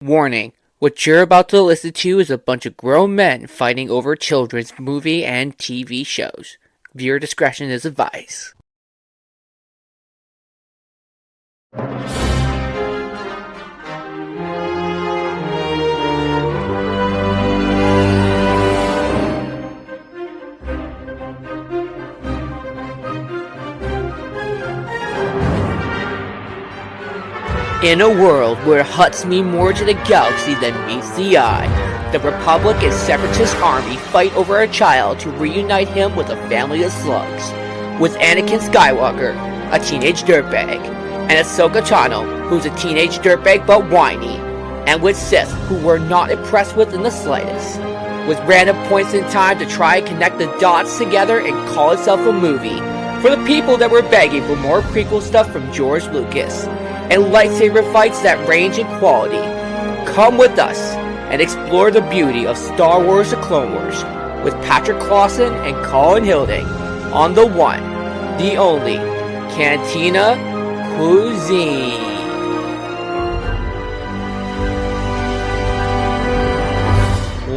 Warning, what you're about to listen to is a bunch of grown men fighting over children's movie and TV shows. Viewer discretion is advised. In a world where Hutts mean more to the galaxy than meets the eye, the Republic and Separatist army fight over a child to reunite him with a family of slugs. With Anakin Skywalker, a teenage dirtbag, and Ahsoka Tano, who's a teenage dirtbag but whiny, and with Sith, who we're not impressed with in the slightest. With random points in time to try and connect the dots together and call itself a movie, for the people that were begging for more prequel stuff from George Lucas, and lightsaber fights that range in quality. Come with us and explore the beauty of Star Wars: The Clone Wars with Patrick Clausen and Colin Hilding on the one, the only, Cantina Cuisine.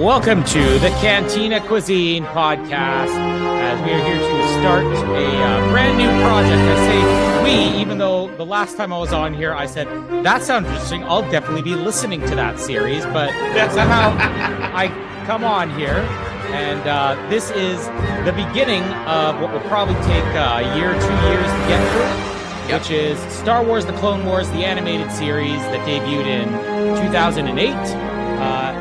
Welcome to the Cantina Cuisine podcast, as we are here to start a brand new project. I say we, even though the last time I was on here, I said, that sounds interesting. I'll definitely be listening to that series, but somehow I come on here, and this is the beginning of what will probably take a year, 2 years to get through, which is Star Wars: The Clone Wars, the animated series that debuted in 2008.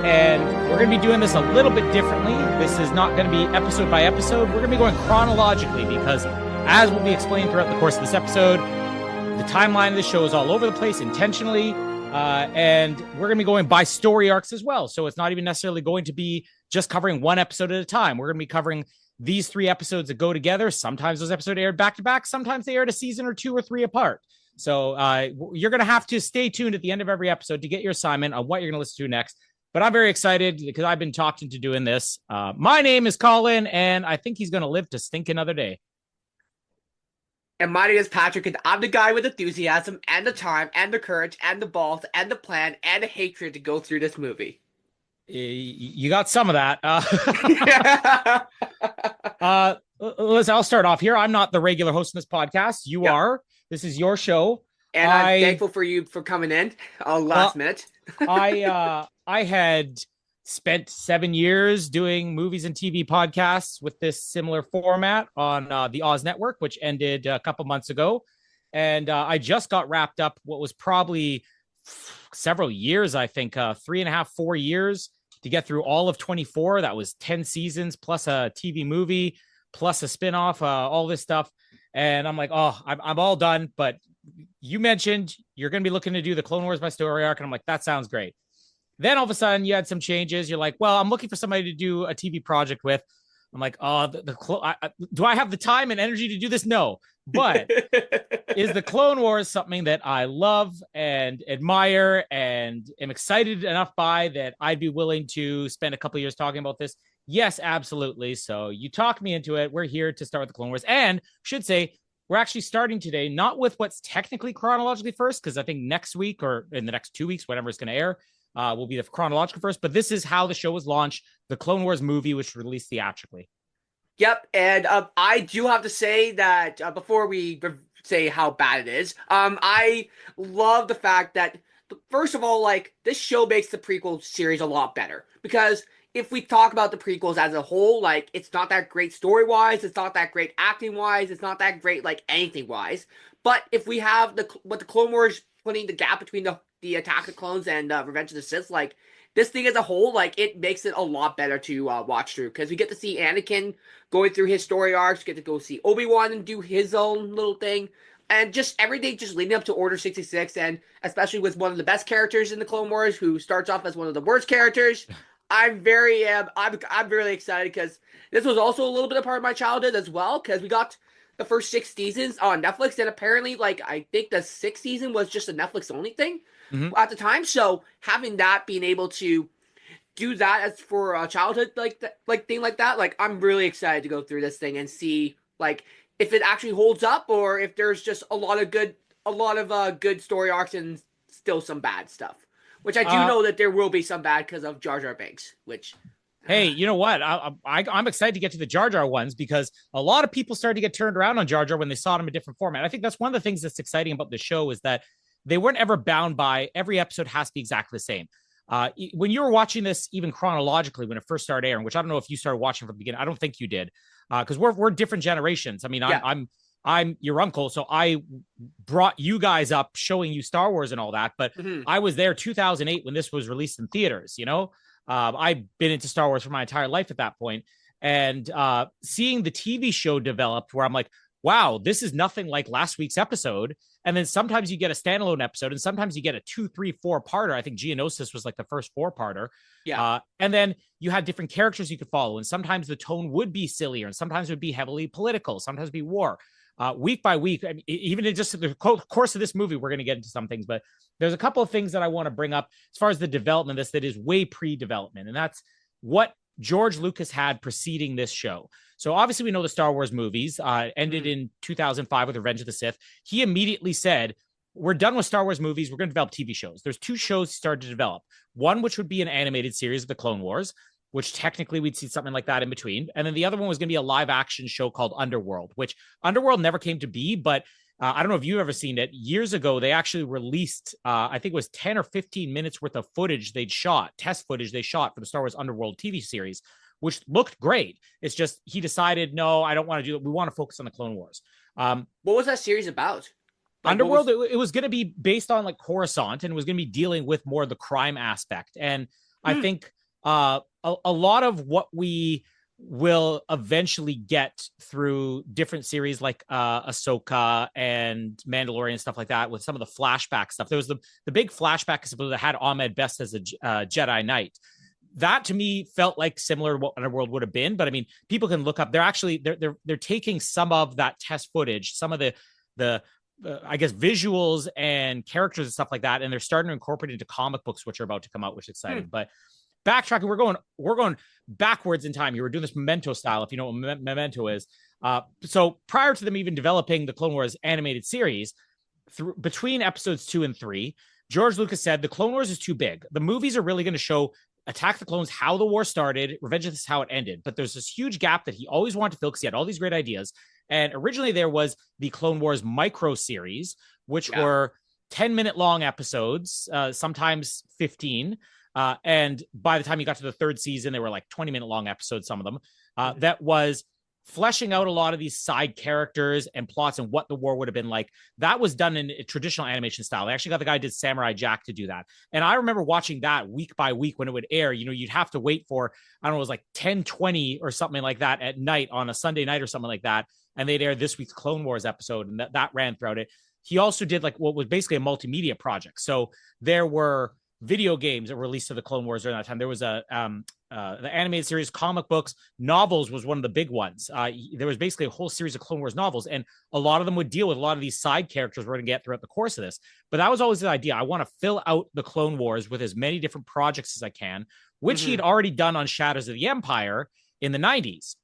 And we're going to be doing this a little bit differently. This is not going to be episode by episode. We're going to be going chronologically because, as will be explained throughout the course of this episode, the timeline of the show is all over the place intentionally. And we're going to be going by story arcs as well. So it's not even necessarily going to be just covering one episode at a time. We're going to be covering these 3 episodes that go together. Sometimes those episodes aired back to back. Sometimes they aired a season or 2 or 3 apart. So you're going to have to stay tuned at the end of every episode to get your assignment on what you're going to listen to next. But I'm very excited because I've been talking to doing this. My name is Colin, and I think he's going to live to stink another day. And my name is Patrick, and I'm the guy with enthusiasm, and the time, and the courage, and the balls, and the plan, and the hatred to go through this movie. You got some of that. Listen, I'll start off here. I'm not the regular host of this podcast. You are. This is your show. And I'm thankful for you for coming in last minute. I had spent 7 years doing movies and TV podcasts with this similar format on the Oz Network, which ended a couple months ago. And I just got wrapped up what was probably several years, I think, 3.5, 4 years to get through all of 24. That was 10 seasons plus a TV movie, plus a spinoff, all this stuff. And I'm like, oh, I'm all done. But you mentioned you're going to be looking to do the Clone Wars by story arc. And I'm like, that sounds great. Then all of a sudden you had some changes. You're like, well, I'm looking for somebody to do a TV project with. I'm like, oh, do I have the time and energy to do this? No. But is the Clone Wars something that I love and admire and am excited enough by that I'd be willing to spend a couple of years talking about this? Yes, absolutely. So you talked me into it. We're here to start with the Clone Wars, and should say we're actually starting today, not with what's technically chronologically first, because I think next week or in the next 2 weeks, whatever it's going to air, will be the chronological first. But this is how the show was launched, the Clone Wars movie, which released theatrically. Yep, and I do have to say that before we say how bad it is, I love the fact that, first of all, like, this show makes the prequel series a lot better. Because if we talk about the prequels as a whole, like, it's not that great story-wise, it's not that great acting-wise, it's not that great, like, anything-wise. But if we have the Clone Wars putting the gap between the Attack of Clones and Revenge of the Sith, like, this thing as a whole, like, it makes it a lot better to watch through, because we get to see Anakin going through his story arcs, get to go see Obi-Wan and do his own little thing, and just everything just leading up to Order 66, and especially with one of the best characters in the Clone Wars, who starts off as one of the worst characters. I'm really excited, because this was also a little bit of part of my childhood as well, because we got the first 6 seasons on Netflix, and apparently, like, I think the 6th season was just a Netflix only thing at the time. So having that, being able to do that as for a childhood thing like that, like, I'm really excited to go through this thing and see, like, if it actually holds up, or if there's just a lot of good story arcs and still some bad stuff. which I do Uh, know that there will be some bad because of Jar Jar Binks, which Hey, you know what? I'm excited to get to the Jar Jar ones because a lot of people started to get turned around on Jar Jar when they saw him in a different format. I think that's one of the things that's exciting about the show is that they weren't ever bound by every episode has to be exactly the same. When you were watching this, even chronologically, when it first started airing, which I don't know if you started watching from the beginning, I don't think you did, because we're different generations. I mean, yeah. I'm your uncle, so I brought you guys up, showing you Star Wars and all that. But Mhm. I was there 2008 when this was released in theaters. You know, I've been into Star Wars for my entire life at that point, and seeing the TV show developed, where I'm like, wow, this is nothing like last week's episode. And then sometimes you get a standalone episode, and sometimes you get a 2, 3, 4-parter. I think Geonosis was like the first 4-parter. Yeah. And then you had different characters you could follow, and sometimes the tone would be sillier, and sometimes it would be heavily political, sometimes it'd be war. Week by week, I mean, even in just the course of this movie, we're going to get into some things, but there's a couple of things that I want to bring up as far as the development of this that is way pre-development, and that's what George Lucas had preceding this show. So obviously we know the Star Wars movies ended in 2005 with Revenge of the Sith. He immediately said, we're done with Star Wars movies. We're going to develop TV shows. There's 2 shows he started to develop. One, which would be an animated series of the Clone Wars, which technically we'd see something like that in between. And then the other one was going to be a live action show called Underworld, which Underworld never came to be, but I don't know if you've ever seen it. Years ago, they actually released, I think it was 10 or 15 minutes worth of footage they'd shot, test footage they shot for the Star Wars Underworld TV series, which looked great. It's just he decided, no, I don't want to do it. We want to focus on the Clone Wars. What was that series about? Like, Underworld, it was going to be based on like Coruscant, and it was going to be dealing with more of the crime aspect. And I think a lot of what we will eventually get through different series like Ahsoka and Mandalorian and stuff like that, with some of the flashback stuff. There was the big flashback that had Ahmed Best as a Jedi Knight. That to me felt like similar to what Underworld would have been. But I mean, people can look up. They're actually they're taking some of that test footage, some of the I guess visuals and characters and stuff like that, and they're starting to incorporate it into comic books, which are about to come out, which is exciting. But backtracking, we're going backwards in time here. We're doing this Memento style, if you know what Memento is. So prior to them even developing the Clone Wars animated series, between episodes 2 and 3, George Lucas said the Clone Wars is too big. The movies are really going to show Attack the Clones, how the war started, Revenge of the Sith, how it ended. But there's this huge gap that he always wanted to fill because he had all these great ideas. And originally there was the Clone Wars micro series, which were 10-minute long episodes, sometimes 15. And by the time you got to the 3rd season, they were like 20-minute long episodes, some of them. That was fleshing out a lot of these side characters and plots and what the war would have been like. That was done in a traditional animation style. They actually got the guy who did Samurai Jack to do that. And I remember watching that week by week when it would air. You know, you'd have to wait for, I don't know, it was like 10:20 or something like that at night on a Sunday night or something like that. And they'd air this week's Clone Wars episode, and that ran throughout it. He also did like what was basically a multimedia project. So there were video games that were released to the Clone Wars during that time. There was the animated series, comic books, novels was one of the big ones. There was basically a whole series of Clone Wars novels, and a lot of them would deal with a lot of these side characters we're going to get throughout the course of this. But that was always the idea. I want to fill out the Clone Wars with as many different projects as I can, which he'd already done on Shadows of the Empire in the 90s.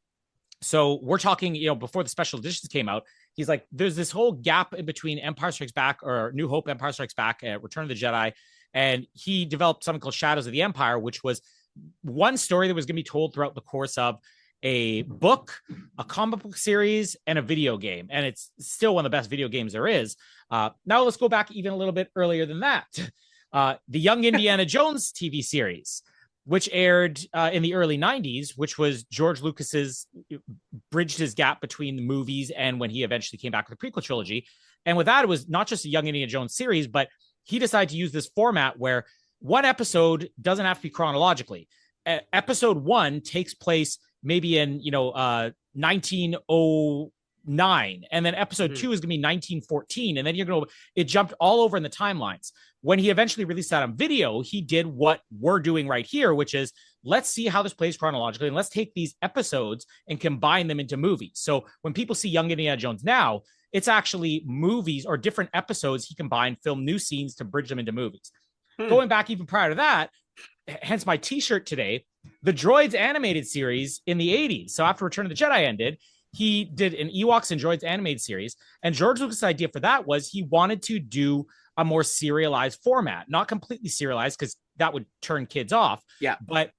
So we're talking, you know, before the special editions came out, he's like, there's this whole gap in between Empire Strikes Back, or New Hope, Empire Strikes Back, Return of the Jedi. And he developed something called Shadows of the Empire, which was one story that was going to be told throughout the course of a book, a comic book series, and a video game. And it's still one of the best video games there is. Now let's go back even a little bit earlier than that. The Young Indiana Jones TV series, which aired in the early 90s, which was George Lucas's, bridged his gap between the movies and when he eventually came back with the prequel trilogy. And with that, it was not just a Young Indiana Jones series, but he decided to use this format where one episode doesn't have to be chronologically. Episode 1 takes place maybe in, 1909, and then episode 2 is going to be 1914, and then it jumped all over in the timelines. When he eventually released that on video, he did what we're doing right here, which is let's see how this plays chronologically, and let's take these episodes and combine them into movies. So when people see Young Indiana Jones now, it's actually movies or different episodes he combined, film new scenes to bridge them into movies. Going back even prior to that, hence my t-shirt today, the Droids animated series in the 80s. So after Return of the Jedi ended, he did an Ewoks and Droids animated series. And George Lucas' idea for that was he wanted to do a more serialized format, not completely serialized because that would turn kids off. Yeah. But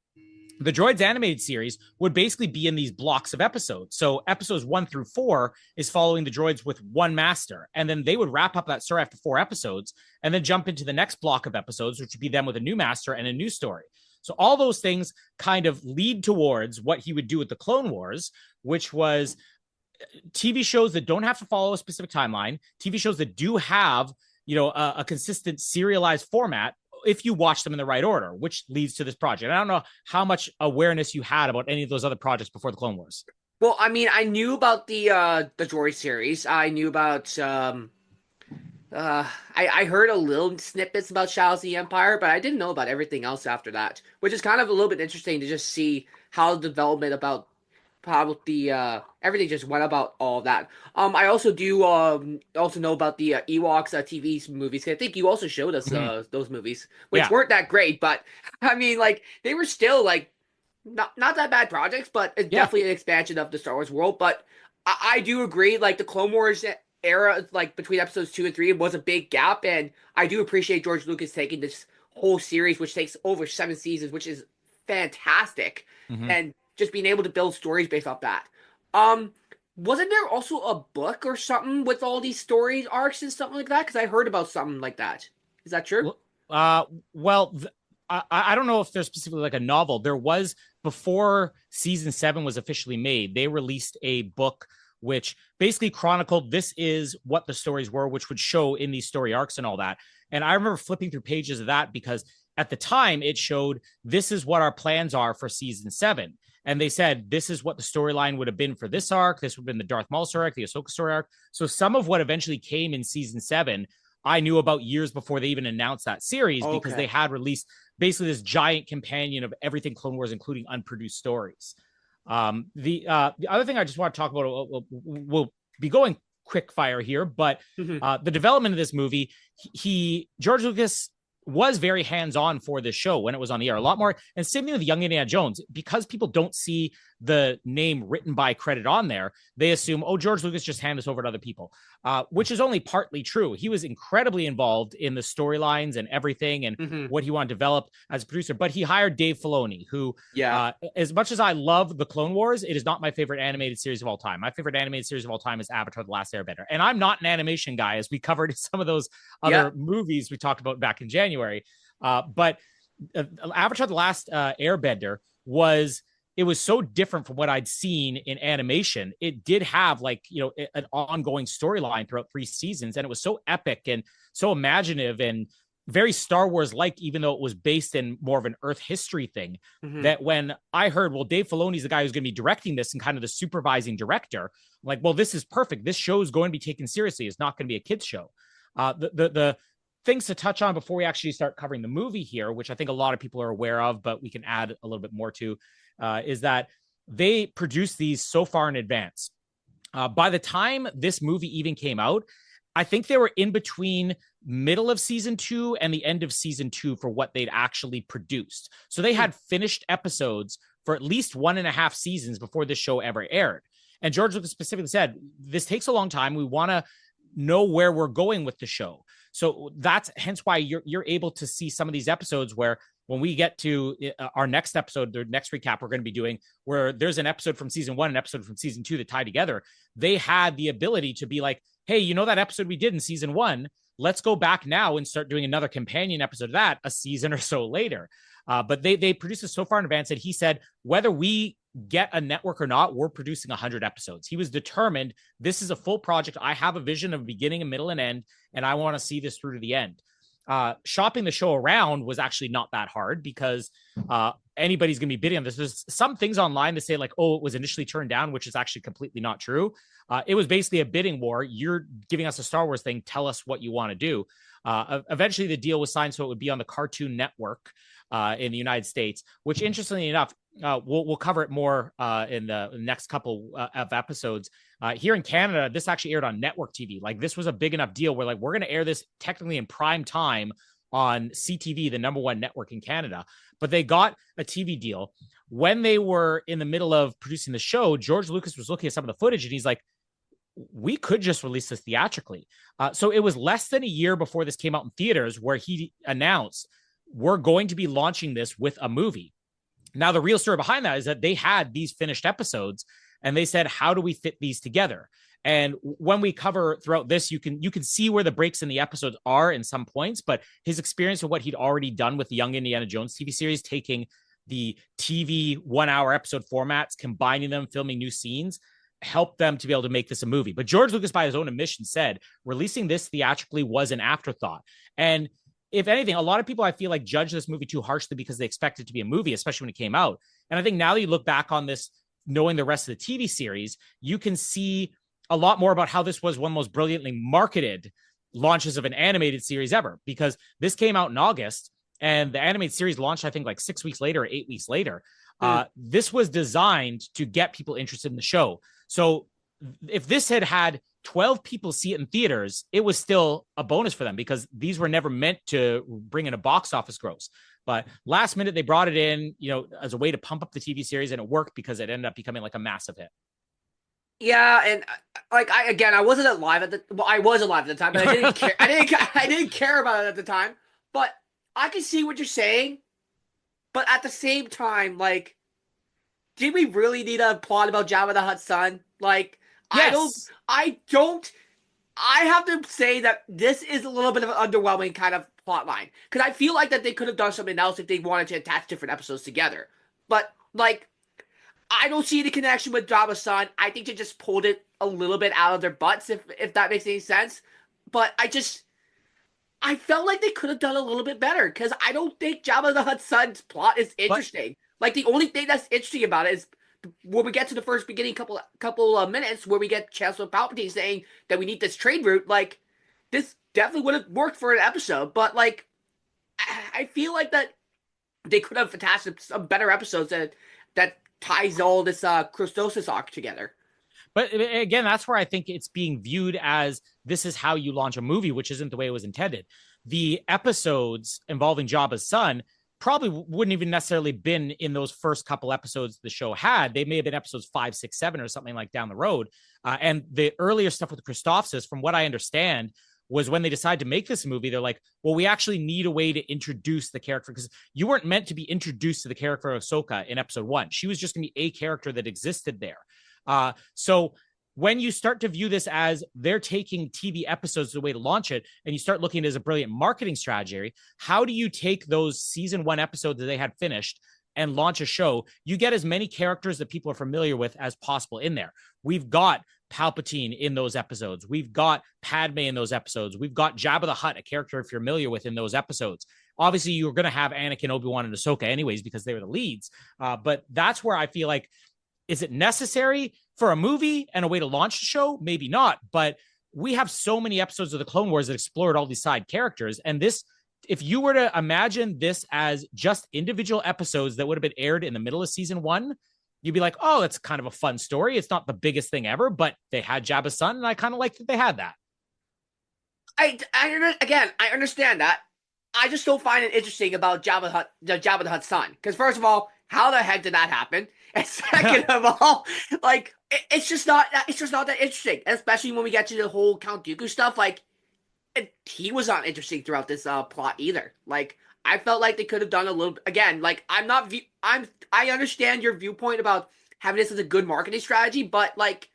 the Droids animated series would basically be in these blocks of episodes. So episodes 1 through 4 is following the droids with one master. And then they would wrap up that story after 4 episodes and then jump into the next block of episodes, which would be them with a new master and a new story. So all those things kind of lead towards what he would do with the Clone Wars, which was TV shows that don't have to follow a specific timeline, TV shows that do have, a consistent serialized format if you watch them in the right order, which leads to this project. I don't know how much awareness you had about any of those other projects before the Clone Wars. Well, I mean, I knew about the Droid series. I knew about I heard a little snippets about Shadows of the Empire, but I didn't know about everything else after that, which is kind of a little bit interesting to just see how the development about how the everything just went about all of that. I also do also know about the Ewoks TV movies. I think you also showed us those movies, which Yeah. weren't that great, but I mean, like they were still like not that bad projects, but it's Yeah. definitely an expansion of the Star Wars world. But I do agree, like the Clone Wars era, like between episodes 2 and 3, was a big gap, and I do appreciate George Lucas taking this whole series, which takes over 7 seasons, which is fantastic, Mhm. and just being able to build stories based off that. Um, wasn't there also a book or something with all these stories arcs and something like that? Because I heard about something like that. Is that true? Uh, well, I don't know if there's specifically like a novel. There was, before season 7 was officially made, they released a book which basically chronicled this is what the stories were, which would show in these story arcs and all that. And I remember flipping through pages of that because at the time it showed this is what our plans are for season 7. And they said, this is what the storyline would have been for this arc. This would have been the Darth Maul story arc, the Ahsoka story arc. So some of what eventually came in season 7, I knew about years before they even announced that series because they had released basically this giant companion of everything Clone Wars, including unproduced stories. The other thing I just want to talk about, we'll be going quick fire here, but the development of this movie, George Lucas was very hands-on for this show when it was on the air, a lot more. And same thing with Young Indiana Jones, because people don't see the name written by credit on there, they assume, oh, George Lucas just handed this over to other people, which is only partly true. He was incredibly involved in the storylines and everything and what he wanted to develop as a producer, but he hired Dave Filoni, who, as much as I love the Clone Wars, it is not my favorite animated series of all time. My favorite animated series of all time is Avatar: The Last Airbender. And I'm not an animation guy, as we covered some of those other movies we talked about back in January. But Avatar: The Last Airbender it was so different from what I'd seen in animation. It did have an ongoing storyline throughout 3 seasons, and it was so epic and so imaginative and very Star Wars like, even though it was based in more of an Earth history thing. That when I heard, well, Dave Filoni's the guy who's going to be directing this and kind of the supervising director, I'm like, well, this is perfect. This show is going to be taken seriously. It's not going to be a kid's show. The things to touch on before we actually start covering the movie here, which I think a lot of people are aware of, but we can add a little bit more to, is that they produced these so far in advance. By the time this movie even came out, I think they were in between middle of season 2 and the end of season 2 for what they'd actually produced. So they had finished episodes for at least 1.5 seasons before this show ever aired. And George Lucas specifically said, this takes a long time. We want to know where we're going with the show. So that's hence why you're able to see some of these episodes where when we get to our next episode, the next recap we're going to be doing, where there's an episode from season 1, an episode from season 2 that tie together. They had the ability to be like, hey, you know that episode we did in season 1? Let's go back now and start doing another companion episode of that a season or so later. But they produced this so far in advance that he said, whether we get a network or not, we're producing 100 episodes. He was determined, this is a full project. I have a vision of beginning, a middle, and end, and I want to see this through to the end. Shopping the show around was actually not that hard because anybody's going to be bidding on this. There's some things online that say like, oh, it was initially turned down, which is actually completely not true. It was basically a bidding war. You're giving us a Star Wars thing. Tell us what you want to do. Eventually the deal was signed so it would be on the Cartoon Network in the United States, which interestingly enough, we'll cover it more in the next couple of episodes. Here in Canada, this actually aired on network TV. Like this was a big enough deal where like we're going to air this technically in prime time on CTV, the #1 network in Canada. But they got a TV deal. When they were in the middle of producing the show, George Lucas was looking at some of the footage and he's like, we could just release this theatrically. So it was less than a year before this came out in theaters where he announced, we're going to be launching this with a movie. Now, the real story behind that is that they had these finished episodes and they said, how do we fit these together? And when we cover throughout this, you can see where the breaks in the episodes are in some points, but his experience of what he'd already done with the Young Indiana Jones TV series, taking the TV 1 hour episode formats, combining them, filming new scenes, helped them to be able to make this a movie. But George Lucas, by his own admission, said releasing this theatrically was an afterthought. And if anything, a lot of people, I feel like, judge this movie too harshly because they expect it to be a movie, especially when it came out. And I think now that you look back on this, knowing the rest of the TV series, you can see a lot more about how this was one of the most brilliantly marketed launches of an animated series ever, because this came out in August and the animated series launched, I think, like 6 weeks later or 8 weeks later. This was designed to get people interested in the show. So if this had 12 people see it in theaters, it was still a bonus for them because these were never meant to bring in a box office gross. But last minute, they brought it in, as a way to pump up the TV series, and it worked because it ended up becoming like a massive hit. Yeah, and like I wasn't alive at the. Well, I was alive at the time, but I didn't care. I didn't care about it at the time. But I can see what you're saying. But at the same time, like, did we really need a plot about Jabba the Hutt's son? Like, Yes. I don't. I have to say that this is a little bit of an underwhelming kind of plot line because I feel like that they could have done something else if they wanted to attach different episodes together. But like, I don't see the connection with Jabba's son. I think they just pulled it a little bit out of their butts, if that makes any sense. But I felt like they could have done a little bit better because I don't think Jabba the Hutt's son's plot is interesting. Like, the only thing that's interesting about it is when we get to the first beginning couple of minutes where we get Chancellor Palpatine saying that we need this trade route. Like, this definitely would have worked for an episode, but like, I feel like that they could have attached some better episodes that ties all this Christosis arc together. But again, that's where I think it's being viewed as this is how you launch a movie, which isn't the way it was intended. The episodes involving Jabba's son probably wouldn't even necessarily been in those first couple episodes the show had. They may have been episodes 5, 6, 7 or something like down the road. And the earlier stuff with Christophsis, from what I understand, was when they decided to make this movie, they're like, well, we actually need a way to introduce the character because you weren't meant to be introduced to the character of Ahsoka in episode 1. She was just going to be a character that existed there. So when you start to view this as they're taking TV episodes as a way to launch it, and you start looking at it as a brilliant marketing strategy, how do you take those season 1 episodes that they had finished and launch a show? You get as many characters that people are familiar with as possible in there. We've got Palpatine in those episodes. We've got Padme in those episodes. We've got Jabba the Hutt, a character if you're familiar with in those episodes. Obviously, you're going to have Anakin, Obi-Wan, and Ahsoka anyways because they were the leads. But that's where I feel like, is it necessary for a movie and a way to launch the show? Maybe not, but we have so many episodes of the Clone Wars that explored all these side characters. And this, if you were to imagine this as just individual episodes that would have been aired in the middle of season 1, you'd be like, oh, that's kind of a fun story. It's not the biggest thing ever, but they had Jabba's son, and I kind of like that they had that. I understand that. I just don't find it interesting about Jabba the Hutt's son. Because first of all, how the heck did that happen? And second of all, like, it's just not that interesting. Especially when we get to the whole Count Dooku stuff. Like, he was not interesting throughout this plot either. Like, I felt like they could have done a little. Again, like, I understand your viewpoint about having this as a good marketing strategy, but like,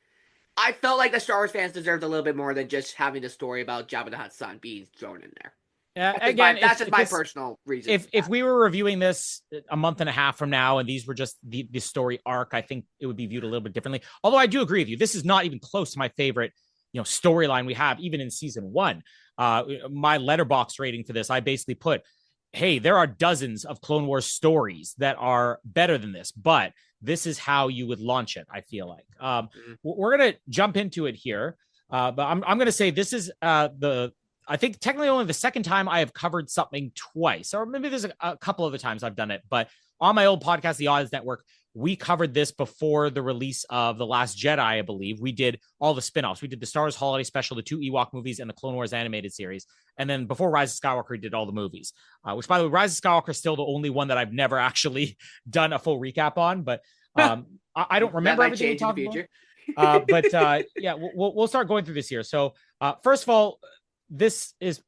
I felt like the Star Wars fans deserved a little bit more than just having the story about Jabba the Hutt's son being thrown in there. Again, that's just my personal reason. If we were reviewing this a month and a half from now, and these were just the story arc, I think it would be viewed a little bit differently. Although I do agree with you, this is not even close to my favorite, storyline we have, even in season 1. My letterbox rating for this, I basically put, hey, there are dozens of Clone Wars stories that are better than this, but this is how you would launch it. I feel like we're gonna jump into it here, but I'm gonna say this is I think technically only the second time I have covered something twice, or maybe there's a couple other times I've done it, but on my old podcast, The Odds Network, we covered this before the release of The Last Jedi, I believe. We did all the spinoffs. We did the Star Wars Holiday Special, the 2 Ewok movies, and the Clone Wars animated series. And then before Rise of Skywalker, we did all the movies, which, by the way, Rise of Skywalker is still the only one that I've never actually done a full recap on, but I don't remember everything we talked about. Yeah, we'll start going through this here. So first of all, this is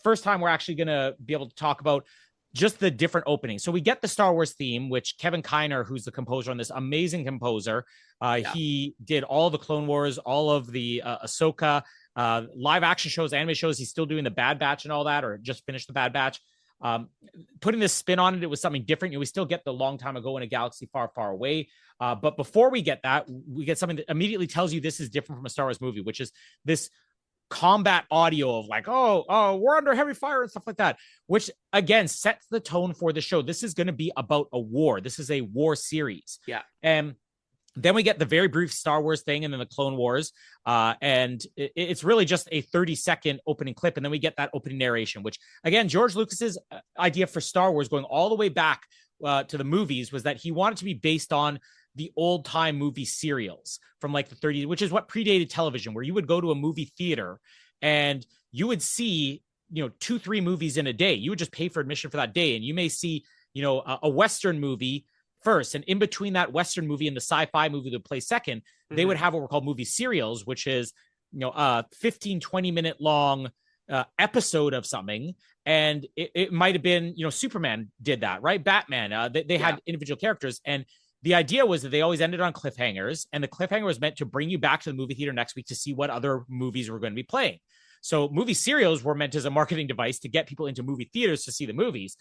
first time we're actually going to be able to talk about just the different openings. So we get the Star Wars theme, which Kevin Kiner, who's the composer on this, amazing composer, he did all the Clone Wars, all of the Ahsoka live action shows, anime shows. He's still doing the Bad Batch and all that, or just finished the Bad Batch. Putting this spin on it was something different. We still get the long time ago in a galaxy far, far away. But before we get that, we get something that immediately tells you this is different from a Star Wars movie, which is this combat audio of like, oh, we're under heavy fire and stuff like that, which again sets the tone for the show. This is going to be about a war. This is a war series. Yeah. And then we get the very brief Star Wars thing and then the Clone Wars. And it's really just a 30-second opening clip. And then we get that opening narration, which again, George Lucas's idea for Star Wars going all the way back to the movies was that he wanted to be based on the old time movie serials from like the 30s, which is what predated television, where you would go to a movie theater and you would see, 2-3 movies in a day. You would just pay for admission for that day. And you may see, a Western movie first. And in between that Western movie and the sci-fi movie that would play second, they would have what were called movie serials, which is, 15, 20-minute long episode of something. And it might have been, Superman did that, right? Batman, they had individual characters. And the idea was that they always ended on cliffhangers, and the cliffhanger was meant to bring you back to the movie theater next week to see what other movies were going to be playing. So movie serials were meant as a marketing device to get people into movie theaters to see the movies.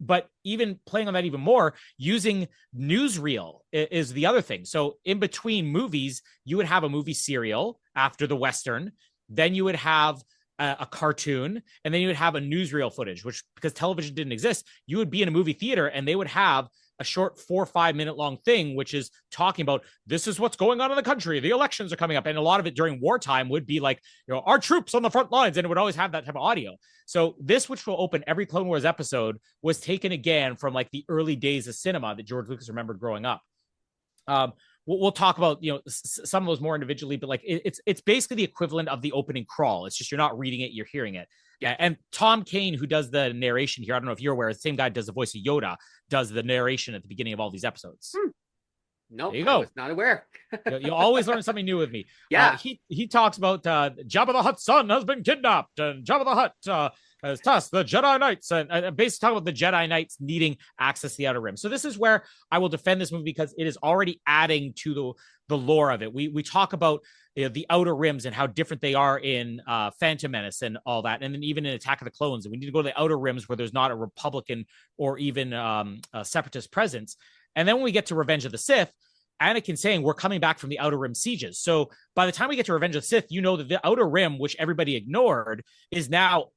But even playing on that even more, using newsreel is the other thing. So in between movies, you would have a movie serial after the Western, then you would have a cartoon, and then you would have a newsreel footage, which because television didn't exist, you would be in a movie theater and they would have a short 4 or 5 minute long thing, which is talking about this is what's going on in the country. The elections are coming up. And a lot of it during wartime would be like, our troops on the front lines. And it would always have that type of audio. So this, which will open every Clone Wars episode, was taken again from like the early days of cinema that George Lucas remembered growing up. We'll talk about, some of those more individually, but like it's basically the equivalent of the opening crawl. It's just, you're not reading it, you're hearing it. Yeah. And Tom Kane, who does the narration here, I don't know if you're aware, the same guy does the voice of Yoda, does the narration at the beginning of all these episodes. Nope, there you go. I was not aware. You always learn something new with me. Yeah. He talks about Jabba the Hutt's son has been kidnapped, and Jabba the Hutt has tasked the Jedi Knights, and basically talking about the Jedi Knights needing access to the Outer Rim. So this is where I will defend this movie, because it is already adding to the lore of it. We talk about the Outer Rims and how different they are in Phantom Menace and all that, and then even in Attack of the Clones. And we need to go to the Outer Rims where there's not a Republican or even a Separatist presence. And then when we get to Revenge of the Sith, Anakin saying we're coming back from the Outer Rim sieges. So by the time we get to Revenge of the Sith, that the Outer Rim, which everybody ignored, is now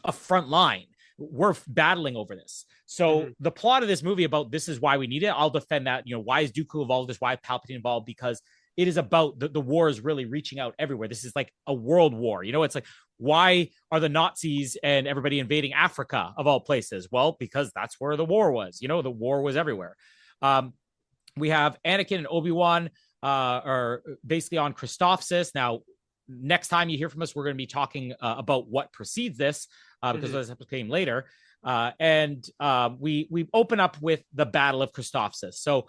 a front line. We're battling over this. So the plot of this movie about this is why we need it. I'll defend that. Why is Dooku involved? Is why Palpatine involved? Because it is about the war is really reaching out everywhere. This is like a world war. It's like, why are the Nazis and everybody invading Africa of all places? Well, because that's where the war was. The war was everywhere. We have Anakin and Obi-Wan are basically on Christophsis. Now, next time you hear from us, we're going to be talking about what precedes this, because this episode came later. And we open up with the Battle of Christophsis. So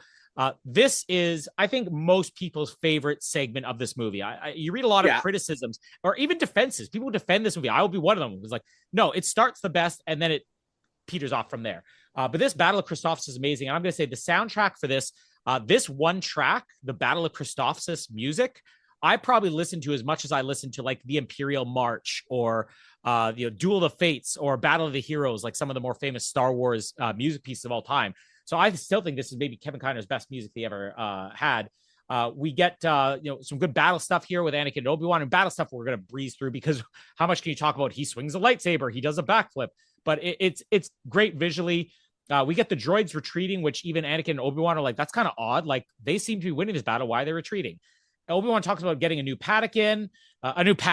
this is, I think, most people's favorite segment of this movie. You read a lot of criticisms or even defenses. People defend this movie. I will be one of them. It was like, no, it starts the best and then it peters off from there. But this Battle of Christophsis is amazing. And I'm going to say the soundtrack for this, this one track, the Battle of Christophsis music, I probably listen to as much as I listen to like the Imperial March or Duel of the Fates or Battle of the Heroes, like some of the more famous Star Wars music pieces of all time. So I still think this is maybe Kevin Kiner's best music they ever had. We get some good battle stuff here with Anakin and Obi-Wan, and battle stuff we're going to breeze through because how much can you talk about? He swings a lightsaber, he does a backflip, but it's great visually. We get the droids retreating, which even Anakin and Obi-Wan are like, that's kind of odd. Like, they seem to be winning this battle. Why are they retreating? Obi-Wan talks about getting a new Padawan. Anakin's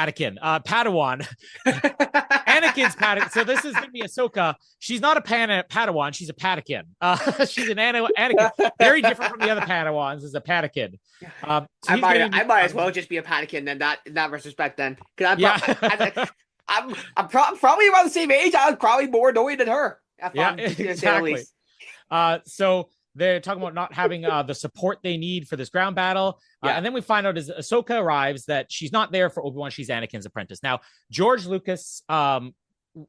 Padawan. So this is going to be Ahsoka. She's not a Padawan. She's a Padawan. She's an Anakin. Very different from the other Padawans. Is a Padawan. So I might as well just be a Padawan then. In that retrospect, then, because I'm probably around the same age. I was probably more annoyed than her. Exactly. So they're talking about not having the support they need for this ground battle. Yeah. And then we find out as Ahsoka arrives that she's not there for Obi-Wan. She's Anakin's apprentice. Now, George Lucas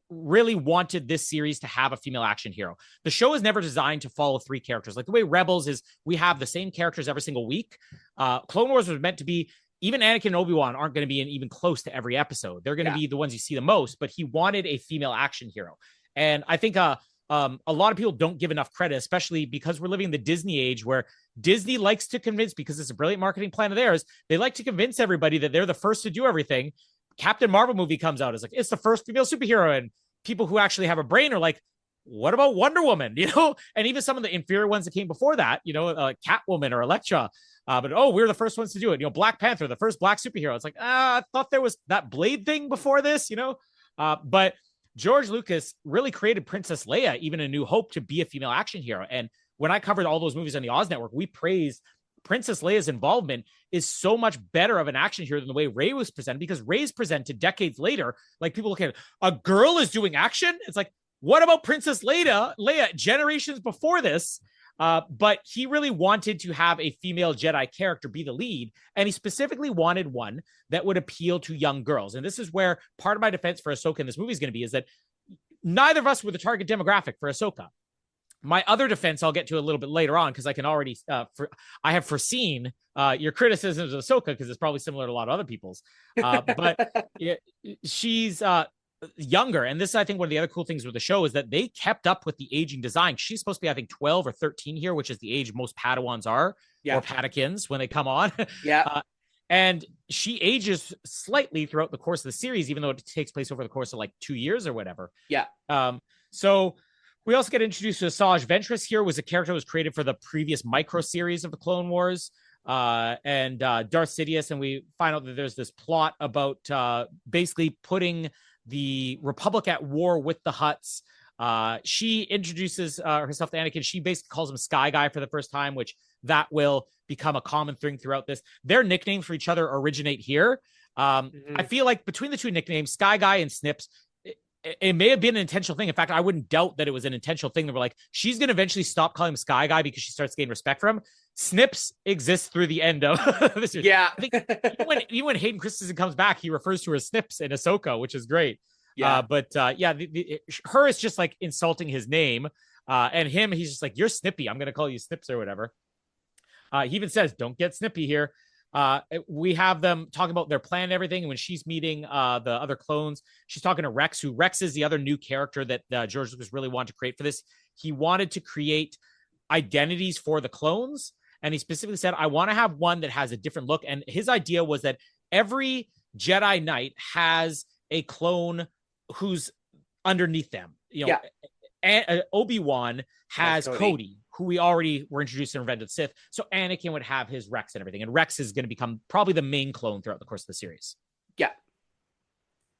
really wanted this series to have a female action hero. The show is never designed to follow three characters. Like the way Rebels is, we have the same characters every single week. Clone Wars was meant to be, even Anakin and Obi-Wan aren't going to be in even close to every episode. They're going to be the ones you see the most, but he wanted a female action hero. And I think a lot of people don't give enough credit, especially because we're living in the Disney age where Disney likes to convince, because it's a brilliant marketing plan of theirs, they like to convince everybody that they're the first to do everything. Captain Marvel movie comes out, it's like, it's the first female superhero. And people who actually have a brain are like, what about Wonder Woman? And even some of the inferior ones that came before that, Catwoman or Elektra. But we're the first ones to do it. Black Panther, the first black superhero. It's like, I thought there was that Blade thing before this, but George Lucas really created Princess Leia, even in New Hope, to be a female action hero. And when I covered all those movies on the Oz Network, we praised Princess Leia's involvement is so much better of an action hero than the way Rey was presented, because Rey's presented decades later. Like, people look at it, a girl is doing action. It's like, what about Princess Leia generations before this? But he really wanted to have a female Jedi character be the lead. And he specifically wanted one that would appeal to young girls. And this is where part of my defense for Ahsoka in this movie is going to be, is that neither of us were the target demographic for Ahsoka. My other defense I'll get to a little bit later on, because I can already, I have foreseen your criticisms of Ahsoka, because it's probably similar to a lot of other people's. But she's younger. And this is, I think, one of the other cool things with the show is that they kept up with the aging design. She's supposed to be, I think, 12 or 13 here, which is the age most Padawans are, or Padakins when they come on. And she ages slightly throughout the course of the series, even though it takes place over the course of like 2 years or whatever. So we also get introduced to Asajj Ventress here, was a character that was created for the previous micro series of the Clone Wars, and Darth Sidious. And we find out that there's this plot about basically putting the Republic at war with the Hutts. She introduces herself to Anakin. She basically calls him Sky Guy for the first time, which that will become a common thing throughout this. Their nicknames for each other originate here. I feel like between the two nicknames, Sky Guy and Snips, it may have been an intentional thing. In fact, I wouldn't doubt that it was an intentional thing. They were like, she's going to eventually stop calling him Sky Guy because she starts gaining respect for him. Snips exists through the end of this year. I think even when Hayden Christensen comes back, he refers to her as Snips in Ahsoka, which is great. Her is just like insulting his name. And him, he's just like, you're Snippy. I'm going to call you Snips or whatever. He even says, don't get Snippy here. We have them talking about their plan and everything. And when she's meeting the other clones, she's talking to Rex, Rex is the other new character that George Lucas really wanted to create for this. He wanted to create identities for the clones. And he specifically said, I want to have one that has a different look. And his idea was that every Jedi Knight has a clone who's underneath them. And Obi-Wan has Cody, who we already were introduced in Revenge of the Sith. So Anakin would have his Rex and everything. And Rex is going to become probably the main clone throughout the course of the series.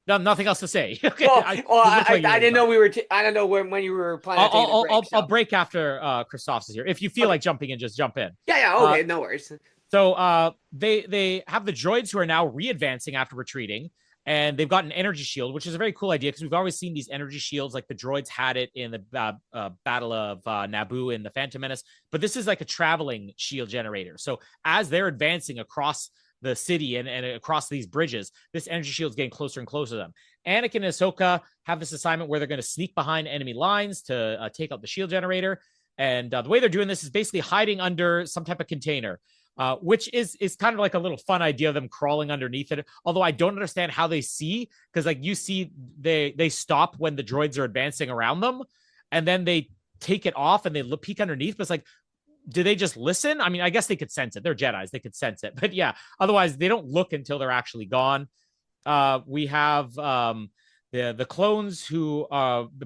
No, nothing else to say. Okay. I didn't know we were. I don't know when you were planning. I'll break after Christoph's is here. If you feel like jumping in, just jump in. Okay, no worries. So they have the droids who are now re-advancing after retreating, and they've got an energy shield, which is a very cool idea because we've always seen these energy shields. Like the droids had it in the Battle of Naboo in the Phantom Menace, but this is like a traveling shield generator. So as they're advancing across the city and across these bridges, this energy shield is getting closer and closer to them. Anakin and Ahsoka have this assignment where they're going to sneak behind enemy lines to take out the shield generator. And the way they're doing this is basically hiding under some type of container, which is kind of like a little fun idea of them crawling underneath it. Although I don't understand how they see, because like you see they stop when the droids are advancing around them, and then they take it off and they peek underneath. But it's like, do they just listen? I mean, I guess they could sense it. They're Jedis. They could sense it. But yeah, otherwise they don't look until they're actually gone. We have the clones who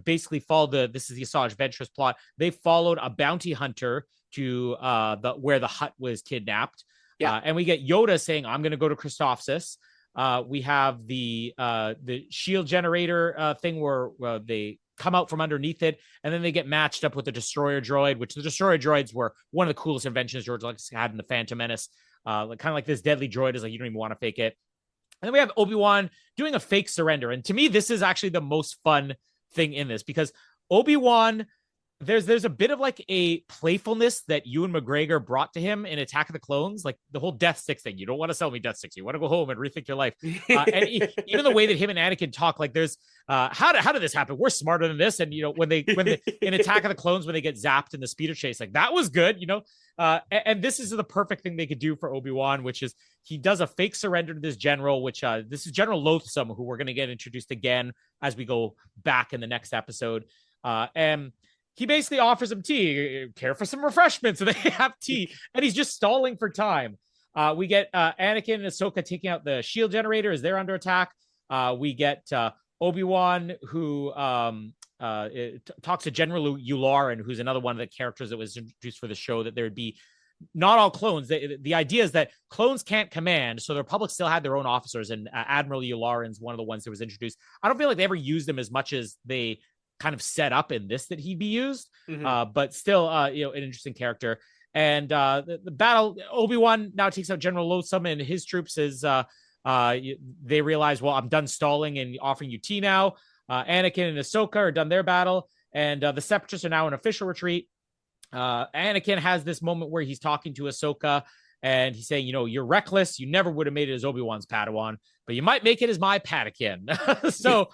basically follow this is the Asajj Ventress plot. They followed a bounty hunter to where the Hutt was kidnapped. And we get Yoda saying, I'm going to go to Christophsis. We have the shield generator thing where they come out from underneath it, and then they get matched up with the destroyer droid, which the destroyer droids were one of the coolest inventions George Lucas had in the Phantom Menace. Kind of like this deadly droid is like, you don't even want to fake it. And then we have Obi-Wan doing a fake surrender. And to me, this is actually the most fun thing in this, because Obi-Wan there's a bit of like a playfulness that Ewan McGregor brought to him in Attack of the Clones, like the whole death sticks thing. You don't want to sell me death sticks. You want to go home and rethink your life. Even the way that him and Anakin talk, like there's how did this happen? We're smarter than this. And when they in Attack of the Clones when they get zapped in the speeder chase, like that was good. And this is the perfect thing they could do for Obi-Wan, which is he does a fake surrender to this general, which this is General Loathsome, who we're going to get introduced again as we go back in the next episode. And he basically offers him tea, care for some refreshments, and they have tea, and he's just stalling for time. We get Anakin and Ahsoka taking out the shield generator as they're under attack. We get Obi-Wan, who talks to General Yularen, who's another one of the characters that was introduced for the show, that there would be not all clones. The idea is that clones can't command, so the Republic still had their own officers, and Admiral Yularen's one of the ones that was introduced. I don't feel like they ever used him as much as they kind of set up in this that he'd be used, but still, an interesting character. And the battle, Obi-Wan now takes out General Loathsome and his troops as they realize, well, I'm done stalling and offering you tea now. Anakin and Ahsoka are done their battle, and the Separatists are now in official retreat. Anakin has this moment where he's talking to Ahsoka, and he's saying, you're reckless. You never would have made it as Obi-Wan's Padawan, but you might make it as my Padawan. So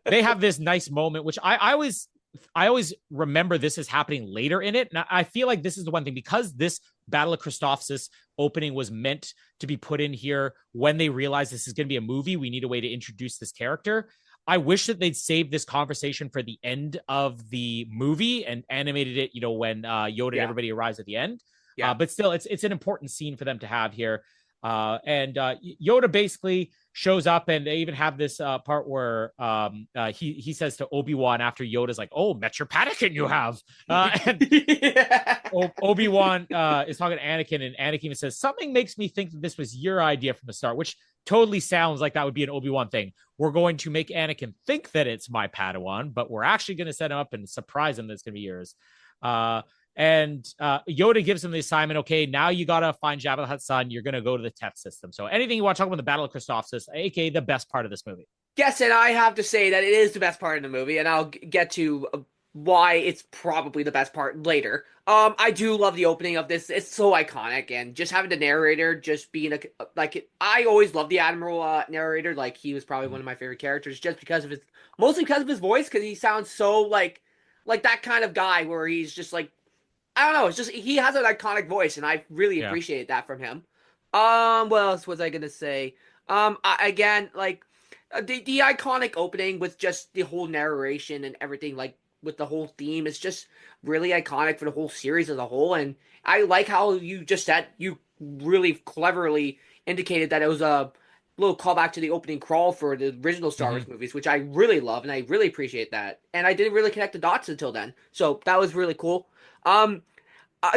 they have this nice moment, which I always remember this as happening later in it. And I feel like this is the one thing, because this Battle of Christophsis opening was meant to be put in here when they realized this is going to be a movie. We need a way to introduce this character. I wish that they'd saved this conversation for the end of the movie and animated it, when Yoda and everybody arrives at the end. Yeah. But still, it's an important scene for them to have here. And Yoda basically shows up, and they even have this part where he says to Obi-Wan after Yoda's like, "Oh, met your Padawan you have." And Obi-Wan is talking to Anakin, and Anakin says, "Something makes me think that this was your idea from the start," which totally sounds like that would be an Obi-Wan thing. We're going to make Anakin think that it's my Padawan, but we're actually going to set him up and surprise him that it's going to be yours. And Yoda gives him the assignment. Okay, now you got to find Jabba the Hutt's son. You're going to go to the test system. So anything you want to talk about the Battle of Christophsis, aka the best part of this movie? Yes, and I have to say that it is the best part of the movie, and I'll get to why it's probably the best part later. I do love the opening of this. It's so iconic, and just having the narrator just being I always loved the Admiral narrator. Like, he was probably one of my favorite characters, just mostly because of his voice, because he sounds so like that kind of guy where he's just like, I don't know. It's just, he has an iconic voice, and I really appreciate that from him. What else was I gonna say? Again, like the iconic opening with just the whole narration and everything, like with the whole theme, is just really iconic for the whole series as a whole. And I like how you really cleverly indicated that it was a little callback to the opening crawl for the original Star Wars movies, which I really love, and I really appreciate that. And I didn't really connect the dots until then, so that was really cool.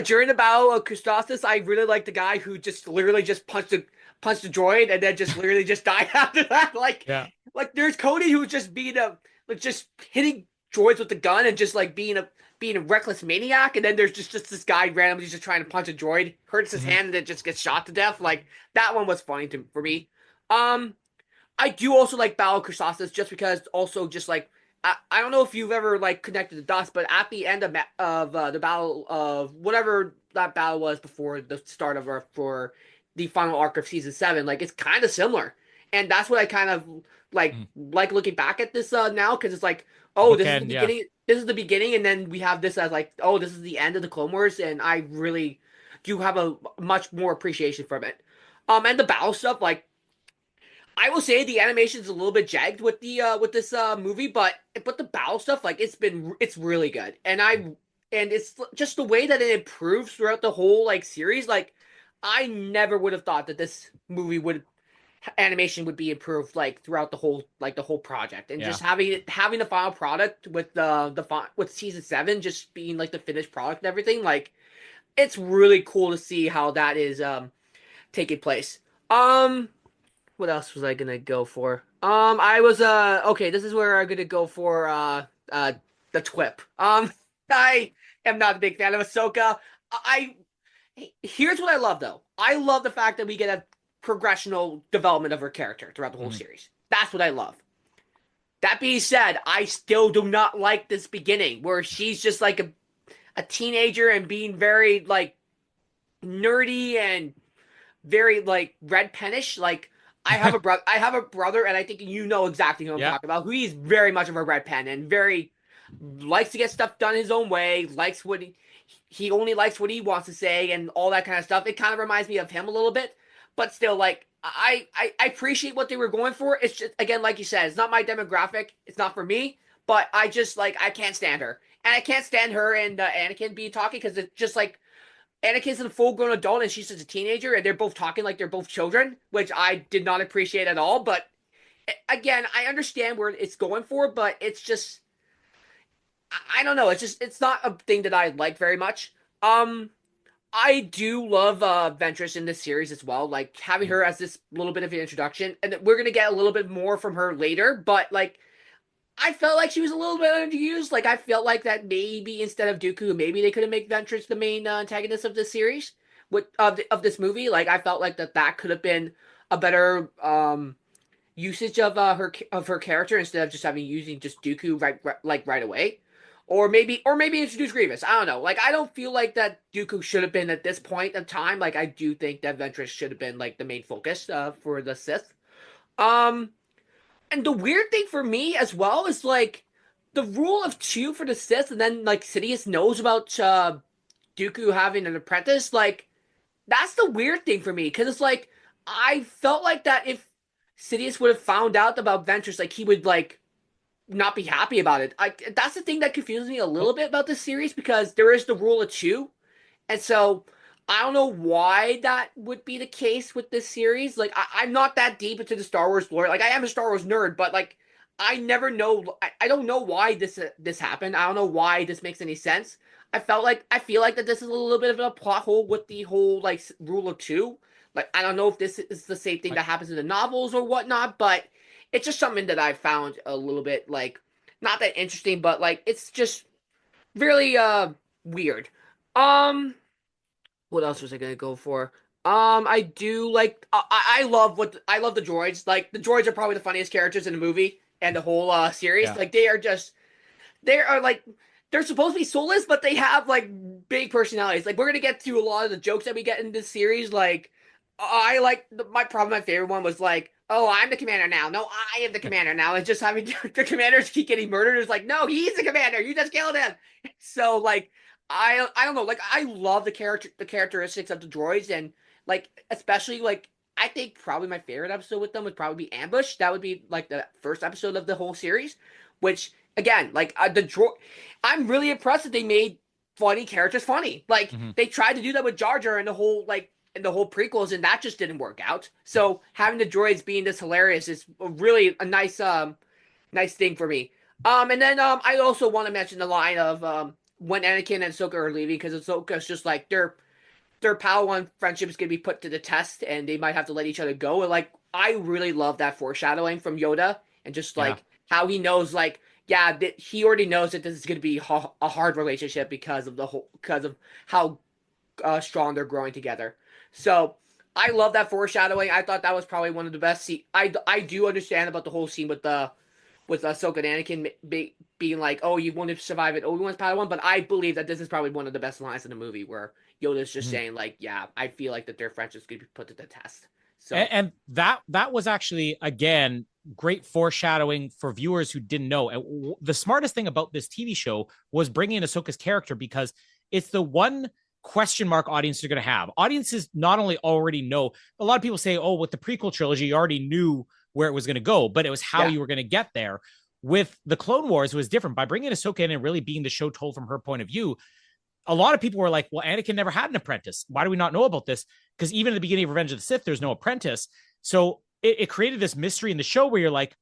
During the Battle of Christophsis, I really like the guy who just literally just punched a droid and then just literally just died after that. Like there's Cody who's just just hitting droids with the gun and just like being a reckless maniac, and then there's just this guy randomly just trying to punch a droid, hurts his hand, and then just gets shot to death. Like, that one was funny for me. I do also like Battle of Christophsis just because also just like, I don't know if you've ever like connected the dots, but at the end of the battle of whatever that battle was before the start of for the final arc of season 7, like, it's kind of similar, and that's what I kind of like looking back at this now, because it's like, oh, this is the beginning. Yeah. This is the beginning, and then we have this as like, oh, this is the end of the Clone Wars, and I really do have a much more appreciation from it. And the battle stuff, like, I will say the animation is a little bit jagged with this movie, but the battle stuff, like, it's really good, and it's just the way that it improves throughout the whole like series. Like, I never would have thought that this movie animation would be improved like throughout the whole project, and just having the final product with with season 7 just being like the finished product and everything. Like, it's really cool to see how that is taking place. What else was I gonna go for? I was okay, this is where I'm gonna go for the TWIP. I am not a big fan of Ahsoka. Here's what I love, though. I love the fact that we get a progressional development of her character throughout the whole series. That's what I love. That being said, I still do not like this beginning where she's just like a teenager and being very like nerdy and very like red pennish. Like I have a brother, and I think you know exactly who I'm Yeah. talking about. Who he's very much of a red pen and very likes to get stuff done his own way. Likes what he only likes what he wants to say and all that kind of stuff. It kind of reminds me of him a little bit, but still, like I appreciate what they were going for. It's just again, like you said, it's not my demographic. It's not for me. But I just like I can't stand her, and I can't stand her and Anakin be talking because it's just like Anakin's a full grown adult and she's just a teenager, and they're both talking like they're both children, which I did not appreciate at all. But again, I understand where it's going for, but it's just I don't know. It's just it's not a thing that I like very much. Um, I do love Ventress in this series as well. Like having her as this little bit of an introduction, and we're gonna get a little bit more from her later. But like I felt like she was a little bit underused. Like I felt like that maybe instead of Dooku, maybe they could have made Ventress the main antagonist of this series, with of this movie. Like I felt like that could have been a better usage of her character instead of just having using just Dooku right away, or maybe introduce Grievous. I don't know. Like I don't feel like that Dooku should have been at this point of time. Like I do think that Ventress should have been like the main focus for the Sith. Um, and the weird thing for me as well is like the rule of two for the Sith, and then like Sidious knows about Dooku having an apprentice. Like that's the weird thing for me because it's like I felt like that if Sidious would have found out about Ventress, like he would like not be happy about it. Like that's the thing that confuses me a little bit about this series because there is the rule of two, and so I don't know why that would be the case with this series. Like I'm not that deep into the Star Wars lore. Like I am a Star Wars nerd, but like I never know. I don't know why this happened. I don't know why this makes any sense. I feel like that this is a little bit of a plot hole with the whole like rule of two. Like I don't know if this is the same thing that happens in the novels or whatnot, but it's just something that I found a little bit like not that interesting, but like it's just really weird. Um, what else was I gonna go for? I do like I love I love the droids. Like the droids are probably the funniest characters in the movie and the whole series. Yeah. Like they are like they're supposed to be soulless, but they have like big personalities. Like we're gonna get to a lot of the jokes that we get in this series. Like I like my favorite one was like, oh, I'm the commander now. No, I am the commander now. It's just having the commanders keep getting murdered. It's like, no, he's the commander. You just killed him. So like I don't know. Like I love the characteristics of the droids and like especially like I think probably my favorite episode with them would probably be Ambush. That would be like the first episode of the whole series, which again like the droid. I'm really impressed that they made funny characters funny. Like Mhm. they tried to do that with Jar Jar and the whole like in the whole prequels, and that just didn't work out. So having the droids being this hilarious is really a nice thing for me. And then I also want to mention the line of when Anakin and Ahsoka are leaving because Ahsoka's just like their Padawan friendship is gonna be put to the test, and they might have to let each other go. And like I really love that foreshadowing from Yoda, and just Yeah. like how he knows like yeah he already knows that this is gonna be a hard relationship because of how strong they're growing together. So I love that foreshadowing. I thought that was probably one of the best. I do understand about the whole scene with Ahsoka and Anakin being like, "Oh, you want to survive it? Obi-Wan's Padawan." But I believe that this is probably one of the best lines in the movie, where Yoda's just Mhm. saying, "Like, yeah, I feel like that their friendship's gonna be put to the test." And, So and that was actually again great foreshadowing for viewers who didn't know. And the smartest thing about this TV show was bringing in Ahsoka's character because it's the one question mark audiences are going to have. Audiences not only already know, a lot of people say, "Oh, with the prequel trilogy, you already knew where it was going to go," but it was how yeah, you were going to get there. With the Clone Wars, it was different. By bringing Ahsoka in and really being the show told from her point of view, a lot of people were like, well, Anakin never had an apprentice. Why do we not know about this? Because even at the beginning of Revenge of the Sith, there's no apprentice. So it created this mystery in the show where you're like,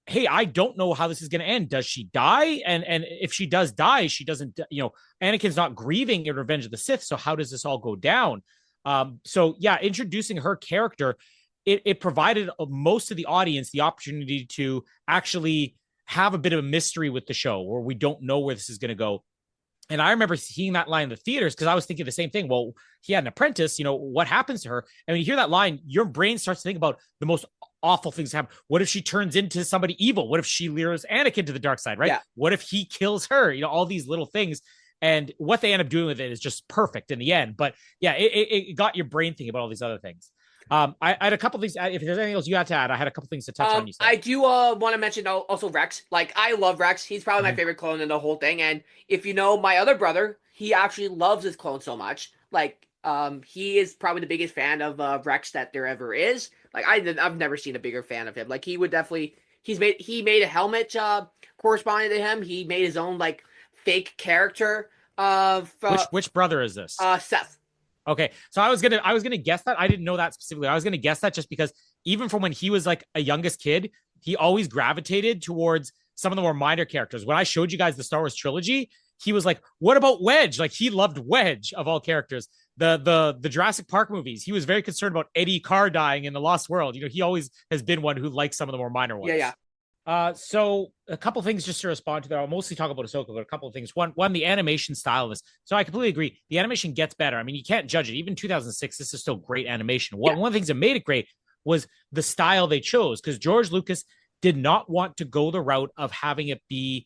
hey, I don't know how this is going to end. Does she die? And if she does die, she doesn't, Anakin's not grieving in Revenge of the Sith. So how does this all go down? So yeah, introducing her character, it provided most of the audience the opportunity to actually have a bit of a mystery with the show where we don't know where this is going to go. And I remember seeing that line in the theaters because I was thinking the same thing. Well, he had an apprentice, what happens to her? And when you hear that line, your brain starts to think about the most awful things happen? What if she turns into somebody evil? What if she lures Anakin to the dark side, right? Yeah. What if he kills her? All these little things. And what they end up doing with it is just perfect in the end. But yeah, it got your brain thinking about all these other things. I had a couple things. If there's anything else you had to add, I had a couple things to touch on. You said. I do want to mention also Rex. Like, I love Rex. He's probably my Mhm. favorite clone in the whole thing. And if you know my other brother, he actually loves his clone so much. Like, he is probably the biggest fan of Rex that there ever is. Like, I've never seen a bigger fan of him. Like, he would definitely. He made a helmet corresponding to him. He made his own like fake character of Which brother is this? Seth. Okay, so I was gonna guess that. I didn't know that specifically. I was gonna guess that just because even from when he was like a youngest kid, he always gravitated towards some of the more minor characters. When I showed you guys the Star Wars trilogy, he was like, "What about Wedge?" Like he loved Wedge of all characters. The Jurassic Park movies, he was very concerned about Eddie Carr dying in the Lost World. He always has been one who likes some of the more minor ones. Yeah. So a couple things just to respond to that. I'll mostly talk about Ahsoka, but a couple of things. One, the animation style of this. So I completely agree. The animation gets better. I mean, you can't judge it. Even 2006, this is still great animation. One of the things that made it great was the style they chose, because George Lucas did not want to go the route of having it be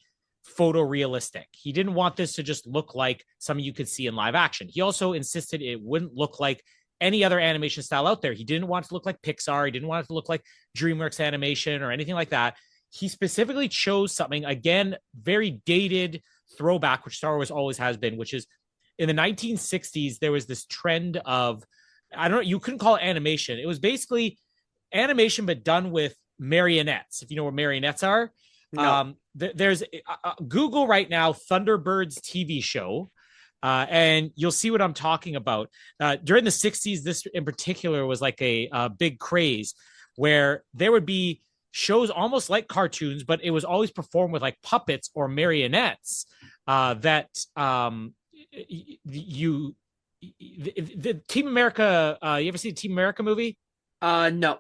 photorealistic. He didn't want this to just look like something you could see in live action. He also insisted it wouldn't look like any other animation style out there. He didn't want it to look like Pixar. He didn't want it to look like DreamWorks animation or anything like that. He specifically chose something, again, very dated throwback, which Star Wars always has been, which is in the 1960s, there was this trend of, I don't know, you couldn't call it animation. It was basically animation, but done with marionettes, if you know what marionettes are. No. There's Google right now, Thunderbirds TV show, and you'll see what I'm talking about. During the 60s, this in particular was like a big craze where there would be shows almost like cartoons, but it was always performed with like puppets or marionettes that the Team America. You ever see the Team America movie? No.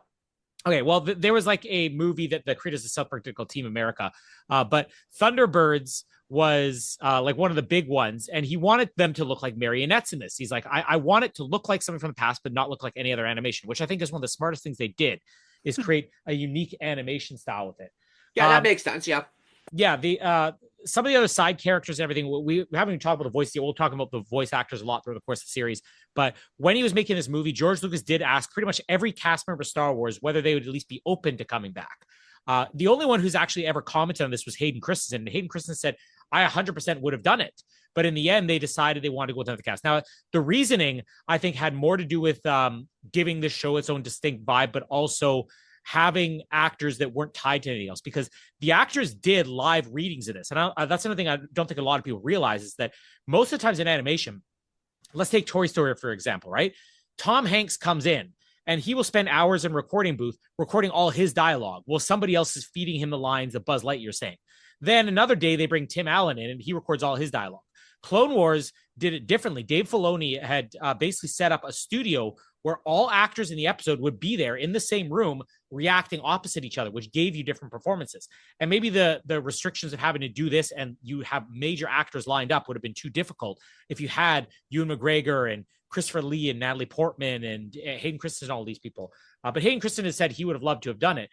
Okay, well, there was like a movie that the creators of South Park did called Team America, but Thunderbirds was like one of the big ones, and he wanted them to look like marionettes in this. He's like, I want it to look like something from the past, but not look like any other animation, which I think is one of the smartest things they did, is create a unique animation style with it. Yeah, that makes sense. Yeah. Yeah, the some of the other side characters and everything, we haven't even talked about the voice. We'll talk about the voice actors a lot through the course of the series. But when he was making this movie, George Lucas did ask pretty much every cast member of Star Wars whether they would at least be open to coming back. The only one who's actually ever commented on this was Hayden Christensen. And Hayden Christensen said, I 100% would have done it. But in the end, they decided they wanted to go with another cast. Now, the reasoning, I think, had more to do with giving this show its own distinct vibe, but also having actors that weren't tied to anything else, because the actors did live readings of this. And that's another thing I don't think a lot of people realize, is that most of the times in animation, let's take Toy Story, for example, right? Tom Hanks comes in and he will spend hours in a recording booth recording all his dialogue while somebody else is feeding him the lines that Buzz Lightyear is saying. Then another day they bring Tim Allen in and he records all his dialogue. Clone Wars did it differently. Dave Filoni had basically set up a studio where all actors in the episode would be there in the same room reacting opposite each other, which gave you different performances. And maybe the restrictions of having to do this and you have major actors lined up would have been too difficult if you had Ewan McGregor and Christopher Lee and Natalie Portman and Hayden Christensen and all these people. But Hayden Christensen has said he would have loved to have done it.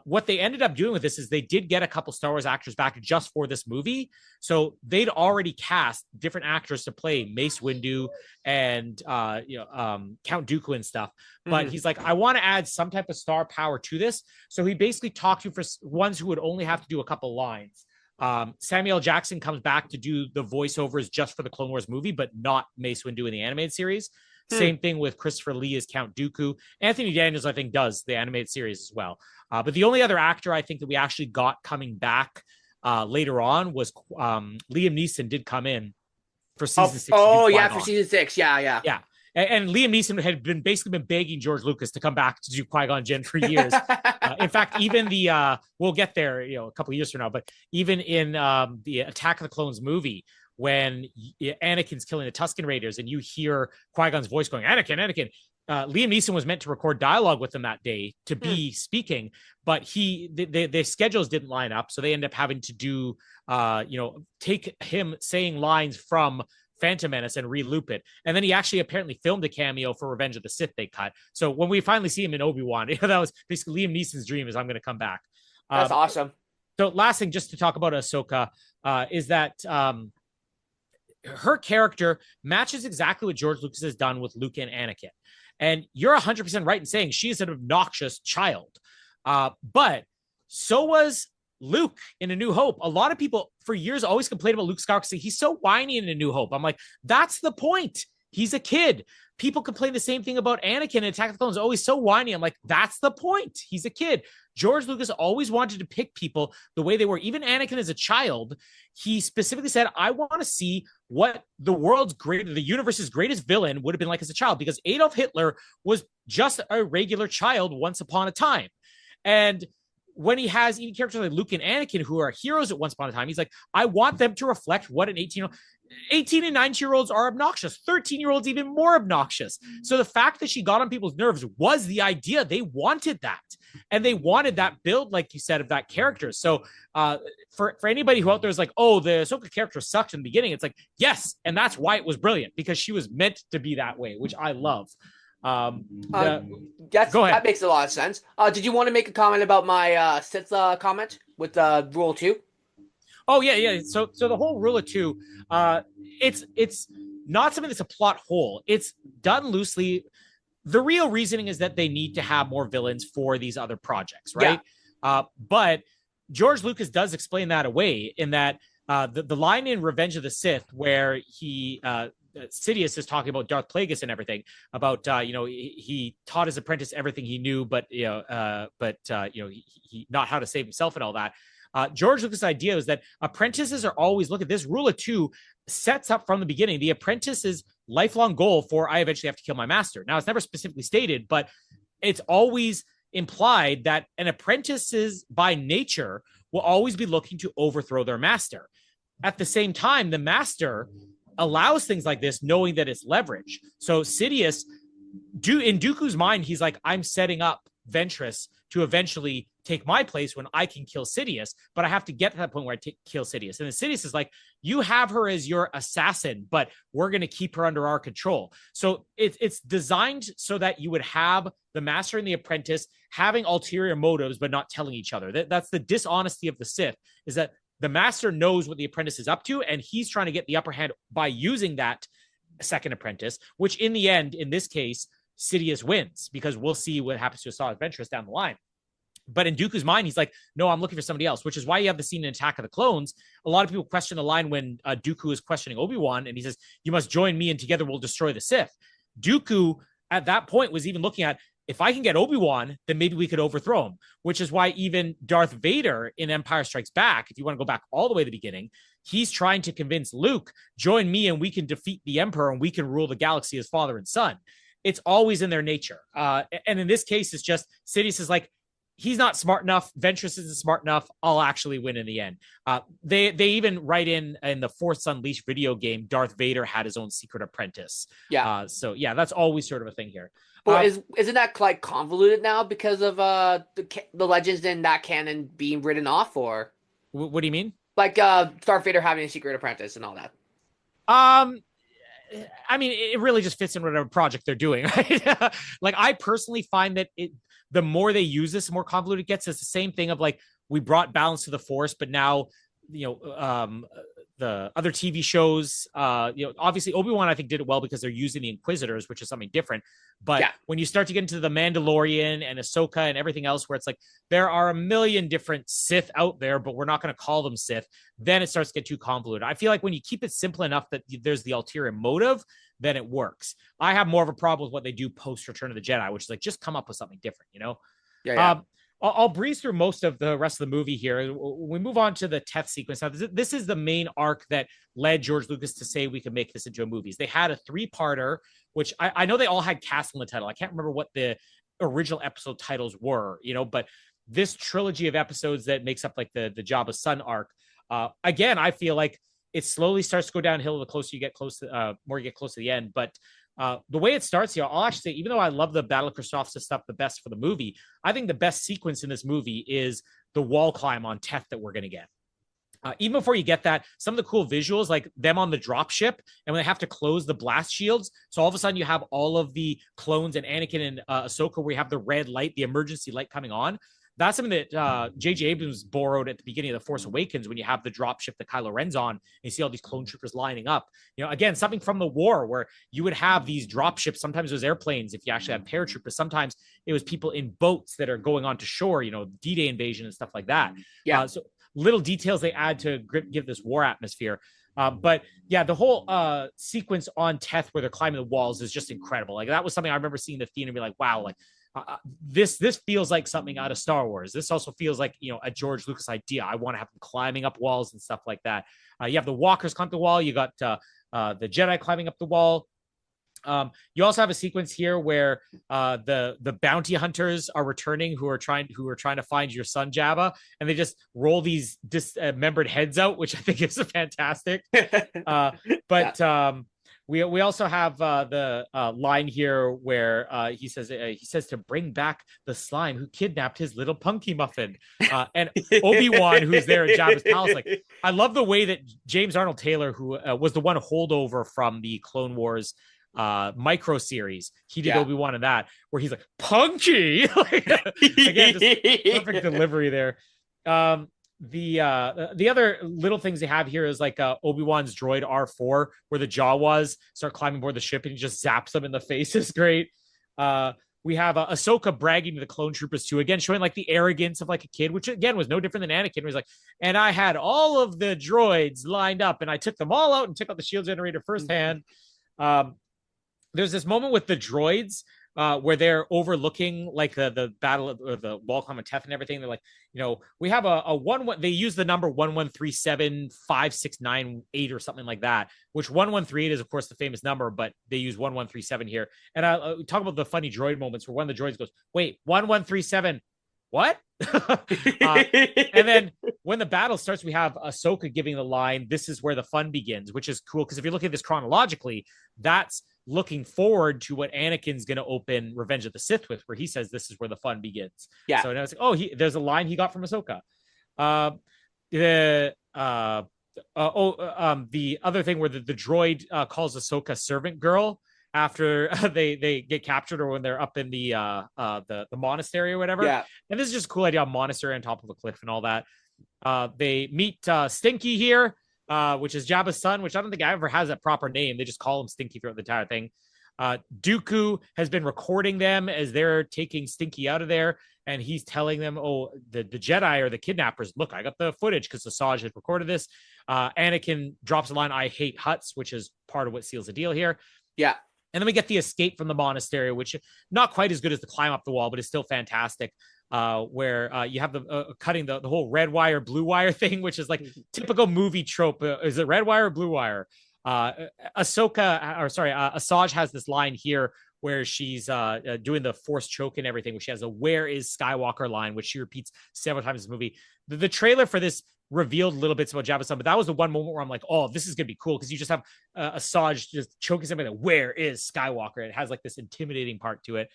What they ended up doing with this is they did get a couple Star Wars actors back just for this movie. So they'd already cast different actors to play Mace Windu and Count Dooku and stuff. But he's like, I want to add some type of star power to this. So he basically talked to for ones who would only have to do a couple lines. Samuel L. Jackson comes back to do the voiceovers just for the Clone Wars movie, but not Mace Windu in the animated series. Same thing with Christopher Lee as Count Dooku. Anthony Daniels, I think, does the animated series as well. But the only other actor I think that we actually got coming back later on was Liam Neeson did come in for season 6. Oh, yeah, for season 6. Yeah. Yeah. And Liam Neeson had basically been begging George Lucas to come back to do Qui-Gon Jinn for years. In fact, even we'll get there, a couple of years from now, but even in the Attack of the Clones movie, when Anakin's killing the Tusken Raiders and you hear Qui-Gon's voice going, Anakin, Liam Neeson was meant to record dialogue with them that day to be speaking, but the schedules didn't line up. So they end up having to do, take him saying lines from Phantom Menace and reloop it. And then he actually apparently filmed a cameo for Revenge of the Sith they cut. So when we finally see him in Obi-Wan, that was basically Liam Neeson's dream is I'm going to come back. That's awesome. So last thing, just to talk about Ahsoka, is that her character matches exactly what George Lucas has done with Luke and Anakin. And you're 100% right in saying she is an obnoxious child. But so was Luke in A New Hope. A lot of people for years always complained about Luke Skywalker saying he's so whiny in A New Hope. I'm like, that's the point. He's a kid. People complain the same thing about Anakin in Attack of the Clones. Always so whiny. I'm like, that's the point. He's a kid. George Lucas always wanted to pick people the way they were. Even Anakin as a child, he specifically said, I want to see what the universe's greatest villain would have been like as a child, because Adolf Hitler was just a regular child once upon a time. And when he has even characters like Luke and Anakin who are heroes at once upon a time, he's like, I want them to reflect what an 18 and 19-year-olds are obnoxious. 13-year-olds even more obnoxious. So the fact that she got on people's nerves was the idea. They wanted that. And they wanted that build, like you said, of that character. So for anybody who out there is like, oh, the Ahsoka character sucked in the beginning, it's like, yes. And that's why it was brilliant, because she was meant to be that way, which I love. Go ahead. That makes a lot of sense. Did you want to make a comment about my Sith comment with Rule 2? Oh, yeah. So the whole Rule of Two, it's not something that's a plot hole. It's done loosely. The real reasoning is that they need to have more villains for these other projects, right? Yeah. But George Lucas does explain that away in that the line in Revenge of the Sith where Sidious is talking about Darth Plagueis and everything about, he taught his apprentice everything he knew, but he not how to save himself and all that. George Lucas' idea is that apprentices are always, look at this Rule of Two sets up from the beginning the apprentice's lifelong goal for I eventually have to kill my master. Now, it's never specifically stated, but it's always implied that an apprentice by nature will always be looking to overthrow their master. At the same time, the master allows things like this, knowing that it's leverage. So Sidious, in Dooku's mind, he's like, I'm setting up Ventress to eventually take my place when I can kill Sidious, but I have to get to that point where I kill Sidious. And then Sidious is like, you have her as your assassin, but we're going to keep her under our control. So it's designed so that you would have the master and the apprentice having ulterior motives, but not telling each other. That's the dishonesty of the Sith, is that the master knows what the apprentice is up to, and he's trying to get the upper hand by using that second apprentice, which in the end, in this case, Sidious wins, because we'll see what happens to Asajj Ventress down the line. But in Dooku's mind, he's like, no, I'm looking for somebody else, which is why you have the scene in Attack of the Clones. A lot of people question the line when Dooku is questioning Obi-Wan, and he says, you must join me and together we'll destroy the Sith. Dooku, at that point, was even looking at, if I can get Obi-Wan, then maybe we could overthrow him, which is why even Darth Vader in Empire Strikes Back, if you want to go back all the way to the beginning, he's trying to convince Luke, join me and we can defeat the Emperor and we can rule the galaxy as father and son. It's always in their nature. And in this case, it's just Sidious is like, he's not smart enough. Ventress isn't smart enough. I'll actually win in the end. They even write in the Force Unleashed video game, Darth Vader had his own secret apprentice. Yeah. So yeah, that's always sort of a thing here. But isn't that like convoluted now because of the legends in that canon being written off? Or what do you mean? Like Darth Vader having a secret apprentice and all that. I mean, it really just fits in whatever project they're doing, right? Like, I personally find that the more they use this, the more convoluted it gets. It's the same thing of like, we brought balance to the Force, but now, the other TV shows, obviously Obi-Wan, I think, did it well because they're using the Inquisitors, which is something different. But when you start to get into the Mandalorian and Ahsoka and everything else, where it's like, there are a million different Sith out there, but we're not going to call them Sith, then it starts to get too convoluted. I feel like when you keep it simple enough that there's the ulterior motive, then it works. I have more of a problem with what they do post Return of the Jedi, which is like, just come up with something different, Yeah. I'll breeze through most of the rest of the movie here. We move on to the Teth sequence. Now, this is the main arc that led George Lucas to say we could make this into a movie. They had a 3-parter, which I know they all had Castle in the title. I can't remember what the original episode titles were, but this trilogy of episodes that makes up like the Jabba's son arc. Again, I feel like it slowly starts to go downhill the closer you get more you get close to the end. But the way it starts here, I'll actually say, even though I love the Battle of Christophsis stuff the best for the movie, I think the best sequence in this movie is the wall climb on Teth that we're going to get. Even before you get that, some of the cool visuals, like them on the drop ship, and when they have to close the blast shields, so all of a sudden you have all of the clones and Anakin and Ahsoka, where you have the red light, the emergency light coming on. That's something that J.J. Abrams borrowed at the beginning of The Force Awakens, when you have the drop ship that Kylo Ren's on, and you see all these clone troopers lining up. Again, something from the war where you would have these drop ships. Sometimes it was airplanes if you actually had paratroopers. Sometimes it was people in boats that are going on to shore, D-Day invasion and stuff like that. Yeah. So little details they add to give this war atmosphere. But yeah, the whole sequence on Teth where they're climbing the walls is just incredible. Like, that was something I remember seeing in the theater and be like, wow, like this feels like something out of Star Wars. This also feels like, a George Lucas idea. I want to have them climbing up walls and stuff like that. You have the walkers climb the wall. You got the Jedi climbing up the wall. You also have a sequence here where the bounty hunters are returning, who are trying to find your son Jabba, and they just roll these dismembered heads out, which I think is fantastic. We also have the line here where he says to bring back the slime who kidnapped his little punky muffin, and Obi-Wan, who's there at Jabba's palace. Like, I love the way that James Arnold Taylor, who was the one holdover from the Clone Wars micro series, he did Obi-Wan in that, where he's like, punky. Again, just perfect delivery there. The other little things they have here is like Obi-Wan's droid R4, where the Jawas start climbing aboard the ship and he just zaps them in the face. Is great. We have Ahsoka bragging to the clone troopers too, again showing like the arrogance of like a kid, which again was no different than Anakin, where he's like, and I had all of the droids lined up and I took them all out and took out the shield generator firsthand. There's this moment with the droids where they're overlooking like the battle or the wall climb of Teth and everything. They're like, we have a one. They use the number 11375698 or something like that, which 1138 is of course the famous number, but they use 1137 here. And I talk about the funny droid moments where one of the droids goes, "Wait, 1137." What? And then when the battle starts, we have Ahsoka giving the line, "This is where the fun begins," which is cool because if you look at this chronologically, that's looking forward to what Anakin's going to open Revenge of the Sith with, where he says, "This is where the fun begins." Yeah. So now it's like, there's a line he got from Ahsoka. The other thing where the droid calls Ahsoka servant girl after they get captured, or when they're up in the monastery or whatever. Yeah. And this is just a cool idea, a monastery on top of a cliff and all that. They meet Stinky here, which is Jabba's son, which I don't think I ever has that proper name. They just call him Stinky throughout the entire thing. Dooku has been recording them as they're taking Stinky out of there, and he's telling them, the Jedi or the kidnappers, look, I got the footage because Asajj had recorded this. Anakin drops a line, "I hate Hutts," which is part of what seals the deal here. Yeah. And then we get the escape from the monastery, which not quite as good as the climb up the wall, but it's still fantastic. Where you have the cutting the whole red wire, blue wire thing, which is like typical movie trope. Is it red wire or blue wire? Asajj has this line here where she's doing the force choke and everything, where she has a "Where is Skywalker" line, which she repeats several times in this movie. The trailer for this revealed little bits about Jabba's son, but that was the one moment where I'm like, oh, this is gonna be cool, because you just have Asajj just choking somebody like, "Where is Skywalker?" It has like this intimidating part to it,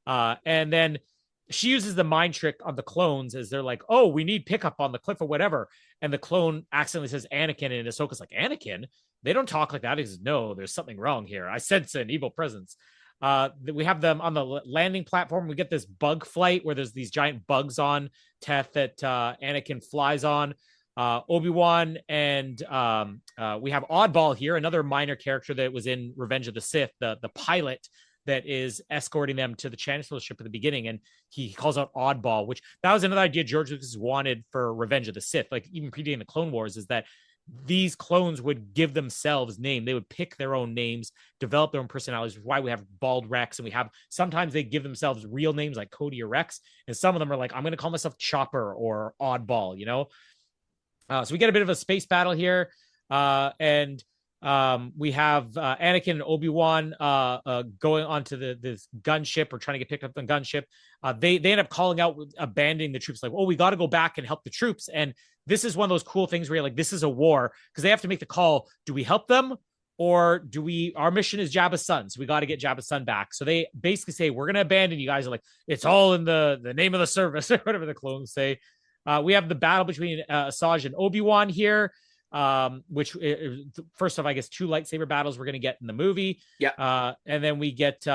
and then she uses the mind trick on the clones as they're like, "Oh, we need pickup on the cliff or whatever," and the clone accidentally says Anakin, and Ahsoka's like, "Anakin? They don't talk like that." He says, "No, there's something wrong here. I sense an evil presence." We have them on the landing platform. We get this bug flight where there's these giant bugs on Teth that Anakin flies on. Obi-Wan and we have Oddball here, another minor character that was in Revenge of the Sith, the pilot that is escorting them to the Chancellor ship at the beginning, and he calls out Oddball, which that was another idea George Lucas wanted for Revenge of the Sith, like even predating the Clone Wars, is that these clones would give themselves name. They would pick their own names, develop their own personalities. Why we have Bald Rex, and we have sometimes they give themselves real names like Cody or Rex, and some of them are like, "I'm going to call myself Chopper or Oddball," So we get a bit of a space battle here, and we have Anakin and Obi-Wan going onto this gunship, or trying to get picked up on the gunship. They end up calling out, abandoning the troops, like, "Oh, we got to go back and help the troops." And this is one of those cool things where you're like, this is a war, because they have to make the call: do we help them, or do we? Our mission is Jabba's son, so we got to get Jabba's son back. So they basically say, "We're going to abandon you guys." Are like, "It's all in the name of the service," or whatever the clones say. We have the battle between Asajj and Obi-Wan here, which first off, I guess 2 lightsaber battles we're going to get in the movie. Yeah. And then we get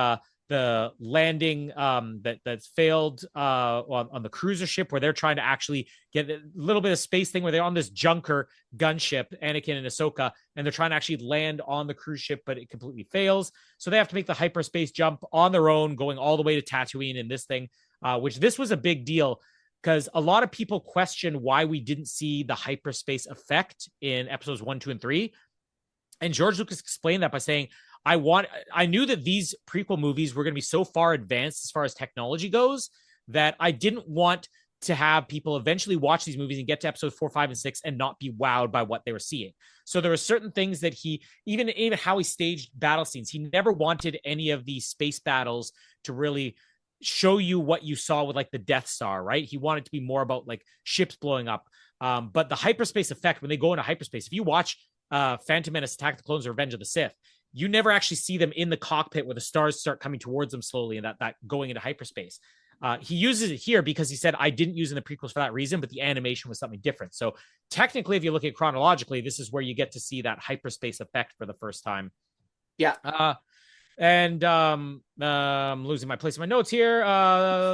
the landing that's failed on the cruiser ship, where they're trying to actually get a little bit of space thing where they're on this junker gunship, Anakin and Ahsoka, and they're trying to actually land on the cruise ship, but it completely fails. So they have to make the hyperspace jump on their own, going all the way to Tatooine in this thing, which this was a big deal because a lot of people question why we didn't see the hyperspace effect in episodes 1, 2, and 3. And George Lucas explained that by saying, I knew that these prequel movies were going to be so far advanced as far as technology goes that I didn't want to have people eventually watch these movies and get to episodes 4, 5, and 6 and not be wowed by what they were seeing. So there were certain things that even how he staged battle scenes, he never wanted any of these space battles to really show you what you saw with like the Death Star, right? He wanted to be more about like ships blowing up. But the hyperspace effect, when they go into hyperspace, if you watch Phantom Menace, Attack of the Clones, or Revenge of the Sith, you never actually see them in the cockpit where the stars start coming towards them slowly and that going into hyperspace. He uses it here because he said, I didn't use it in the prequels for that reason, but the animation was something different. So technically, if you look at it chronologically, this is where you get to see that hyperspace effect for the first time. Yeah. And I'm losing my place in my notes here.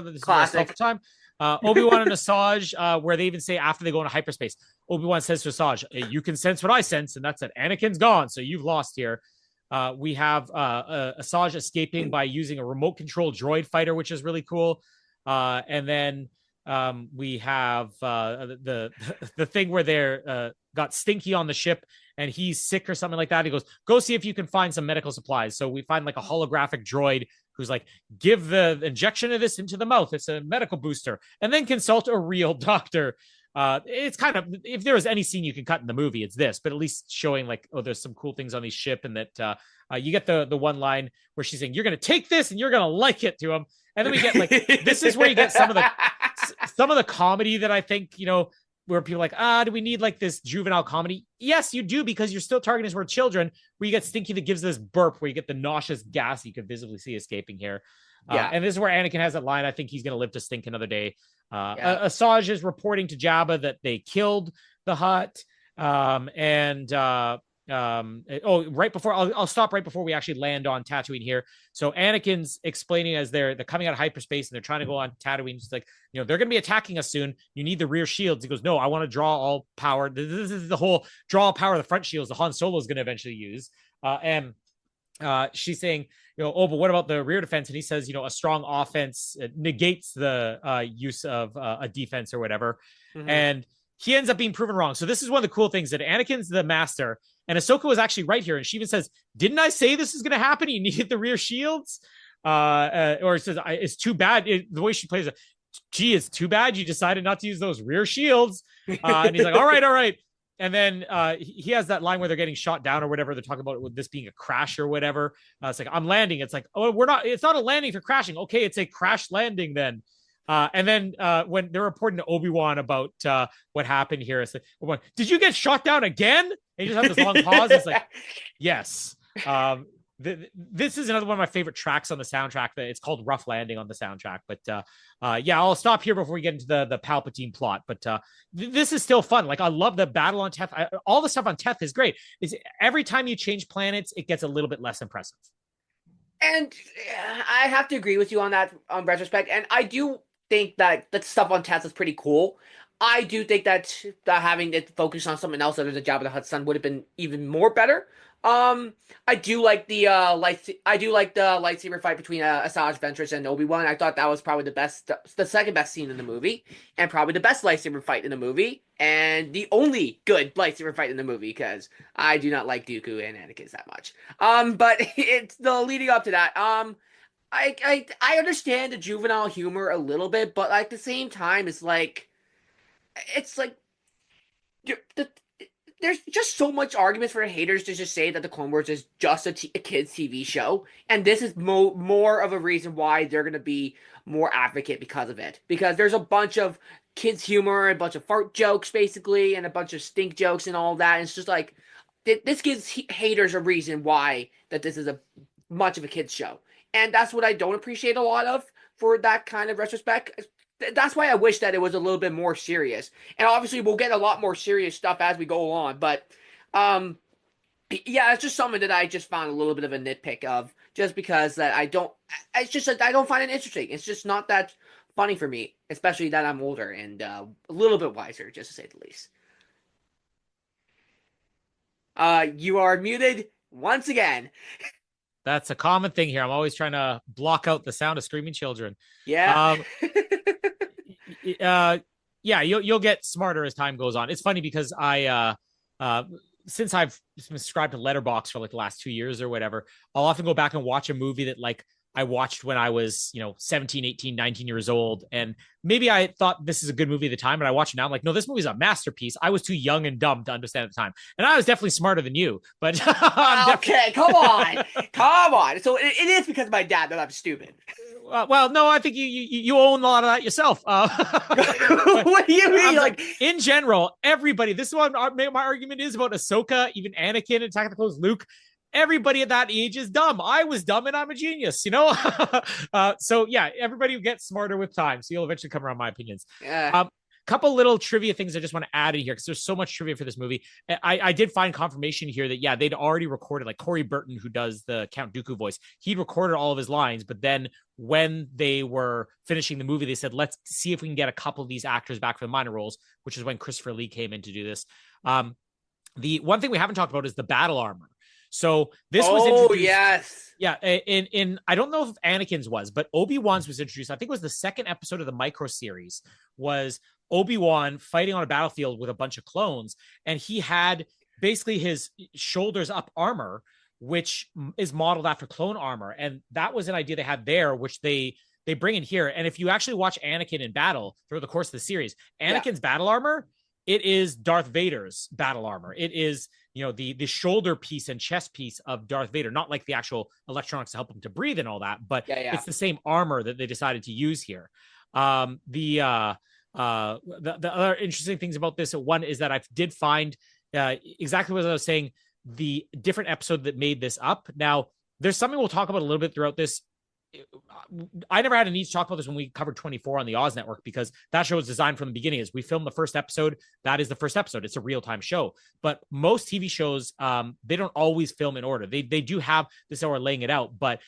This is Classic. time. Obi-Wan and Asajj, where they even say after they go into hyperspace, Obi-Wan says to Asajj, you can sense what I sense, and that's it. Anakin's gone, so you've lost here. We have Asajj escaping by using a remote control droid fighter, which is really cool. And then we have the thing where they're got Stinky on the ship and he's sick or something like that. He goes, go see if you can find some medical supplies. So we find like a holographic droid who's like, give the injection of this into the mouth. It's a medical booster. And then consult a real doctor. It's kind of, if there was any scene you can cut in the movie, it's this, but at least showing like, oh, there's some cool things on the ship, and that you get the one line where she's saying, you're going to take this and you're going to like it to him. And then we get like, this is where you get some of the comedy that I think, where people are like, do we need like this juvenile comedy? Yes, you do, because you're still targeting toward children, where you get Stinky that gives this burp, where you get the nauseous gas you could visibly see escaping here. And this is where Anakin has that line, I think he's going to live to stink another day. Asajj is reporting to Jabba that they killed the Hutt. Right before I'll stop right before we actually land on Tatooine here. So Anakin's explaining as they're coming out of hyperspace and they're trying to go on Tatooine. It's like, they're going to be attacking us soon. You need the rear shields. He goes, no, I want to draw all power. This is the whole draw all power of the front shields. The Han Solo is going to eventually use. She's saying, but what about the rear defense? And he says, a strong offense negates the use of a defense or whatever. Mm-hmm. And he ends up being proven wrong. So this is one of the cool things, that Anakin's the master, and Ahsoka was actually right here. And she even says, didn't I say this is going to happen? You needed the rear shields. Or it says, it's too bad. The way she plays it, gee, it's too bad you decided not to use those rear shields. And he's like, all right. And then he has that line where they're getting shot down or whatever. They're talking about with this being a crash or whatever. It's like, I'm landing. It's like, oh, it's not a landing for crashing. Okay, it's a crash landing then. And then when they're reporting to Obi-Wan about what happened here, it's like, did you get shot down again? And you just have this long pause. It's like, yes. This is another one of my favorite tracks on the soundtrack. That it's called Rough Landing on the soundtrack. But I'll stop here before we get into the Palpatine plot. But this is still fun. Like, I love the battle on Teth. All the stuff on Teth is great. Every time you change planets, it gets a little bit less impressive. And I have to agree with you on that retrospect. And I do think that the stuff on Teth is pretty cool. I do think that having it focus on something else other than Jabba the Hutt's son would have been even more better. I do like the lightsaber fight between Asajj Ventress and Obi-Wan. I thought that was probably the second best scene in the movie, and probably the best lightsaber fight in the movie, and the only good lightsaber fight in the movie, because I do not like Dooku and Anakin that much. But it's the leading up to that. I understand the juvenile humor a little bit, but at the same time, it's like there's just so much arguments for haters to just say that the Clone Wars is just a kids TV show, and this is more of a reason why they're going to be more advocate because of it. Because there's a bunch of kids humor, a bunch of fart jokes basically, and a bunch of stink jokes and all that. And it's just like this gives haters a reason why that this is a much of a kids show, and that's what I don't appreciate a lot of for that kind of retrospect. that's why I wish that it was a little bit more serious. And obviously, we'll get a lot more serious stuff as we go along. But um, yeah, it's just something that I just found a little bit of a nitpick of, just because that I don't. It's just that I don't find it interesting. It's just not that funny for me, especially that I'm older and a little bit wiser, just to say the least. You are muted once again. That's a common thing here. I'm always trying to block out the sound of screaming children. Yeah. Um, uh, yeah, you'll get smarter as time goes on. It's funny because uh, since I've subscribed to Letterbox for like the last 2 years or whatever, I'll often go back and watch a movie that like I watched when I was, 17, 18, 19 years old. And maybe I thought this is a good movie at the time, and I watch it now. I'm like, no, this movie's a masterpiece. I was too young and dumb to understand at the time. And I was definitely smarter than you, but Okay, come on. Come on. So it is because of my dad that I'm stupid. well, no, I think you own a lot of that yourself. What do you mean? Like, in general, everybody. This is what my argument is about Ahsoka, even Anakin, Attack of the Clones, Luke. Everybody at that age is dumb. I was dumb, and I'm a genius. So yeah, everybody gets smarter with time. So you'll eventually come around my opinions. yeah. Couple little trivia things I just want to add in here because there's so much trivia for this movie. I did find confirmation here that, yeah, they'd already recorded, like Corey Burton, who does the Count Dooku voice, he'd recorded all of his lines, but then when they were finishing the movie, they said, let's see if we can get a couple of these actors back for the minor roles, which is when Christopher Lee came in to do this. The one thing we haven't talked about is the battle armor. So this was introduced. Oh, yes. Yeah, in I don't know if Anakin's was, but Obi-Wan's was introduced. I think it was the second episode of the micro series, was Obi-Wan fighting on a battlefield with a bunch of clones, and he had basically his shoulders up armor, which is modeled after clone armor, and that was an idea they had there, which they bring in here. And if you actually watch Anakin in battle through the course of the series, Anakin's battle armor, it is Darth Vader's battle armor. It is, the shoulder piece and chest piece of Darth Vader, not like the actual electronics to help him to breathe and all that, but it's the same armor that they decided to use here. The other interesting things about this, one is that I did find exactly what I was saying, the different episode that made this up. Now, there's something we'll talk about a little bit throughout this. I never had a need to talk about this when we covered 24 on the Oz Network, because that show was designed from the beginning as we filmed the first episode. That is the first episode. It's a real-time show. But most TV shows, they don't always film in order. They do have this hour laying it out, but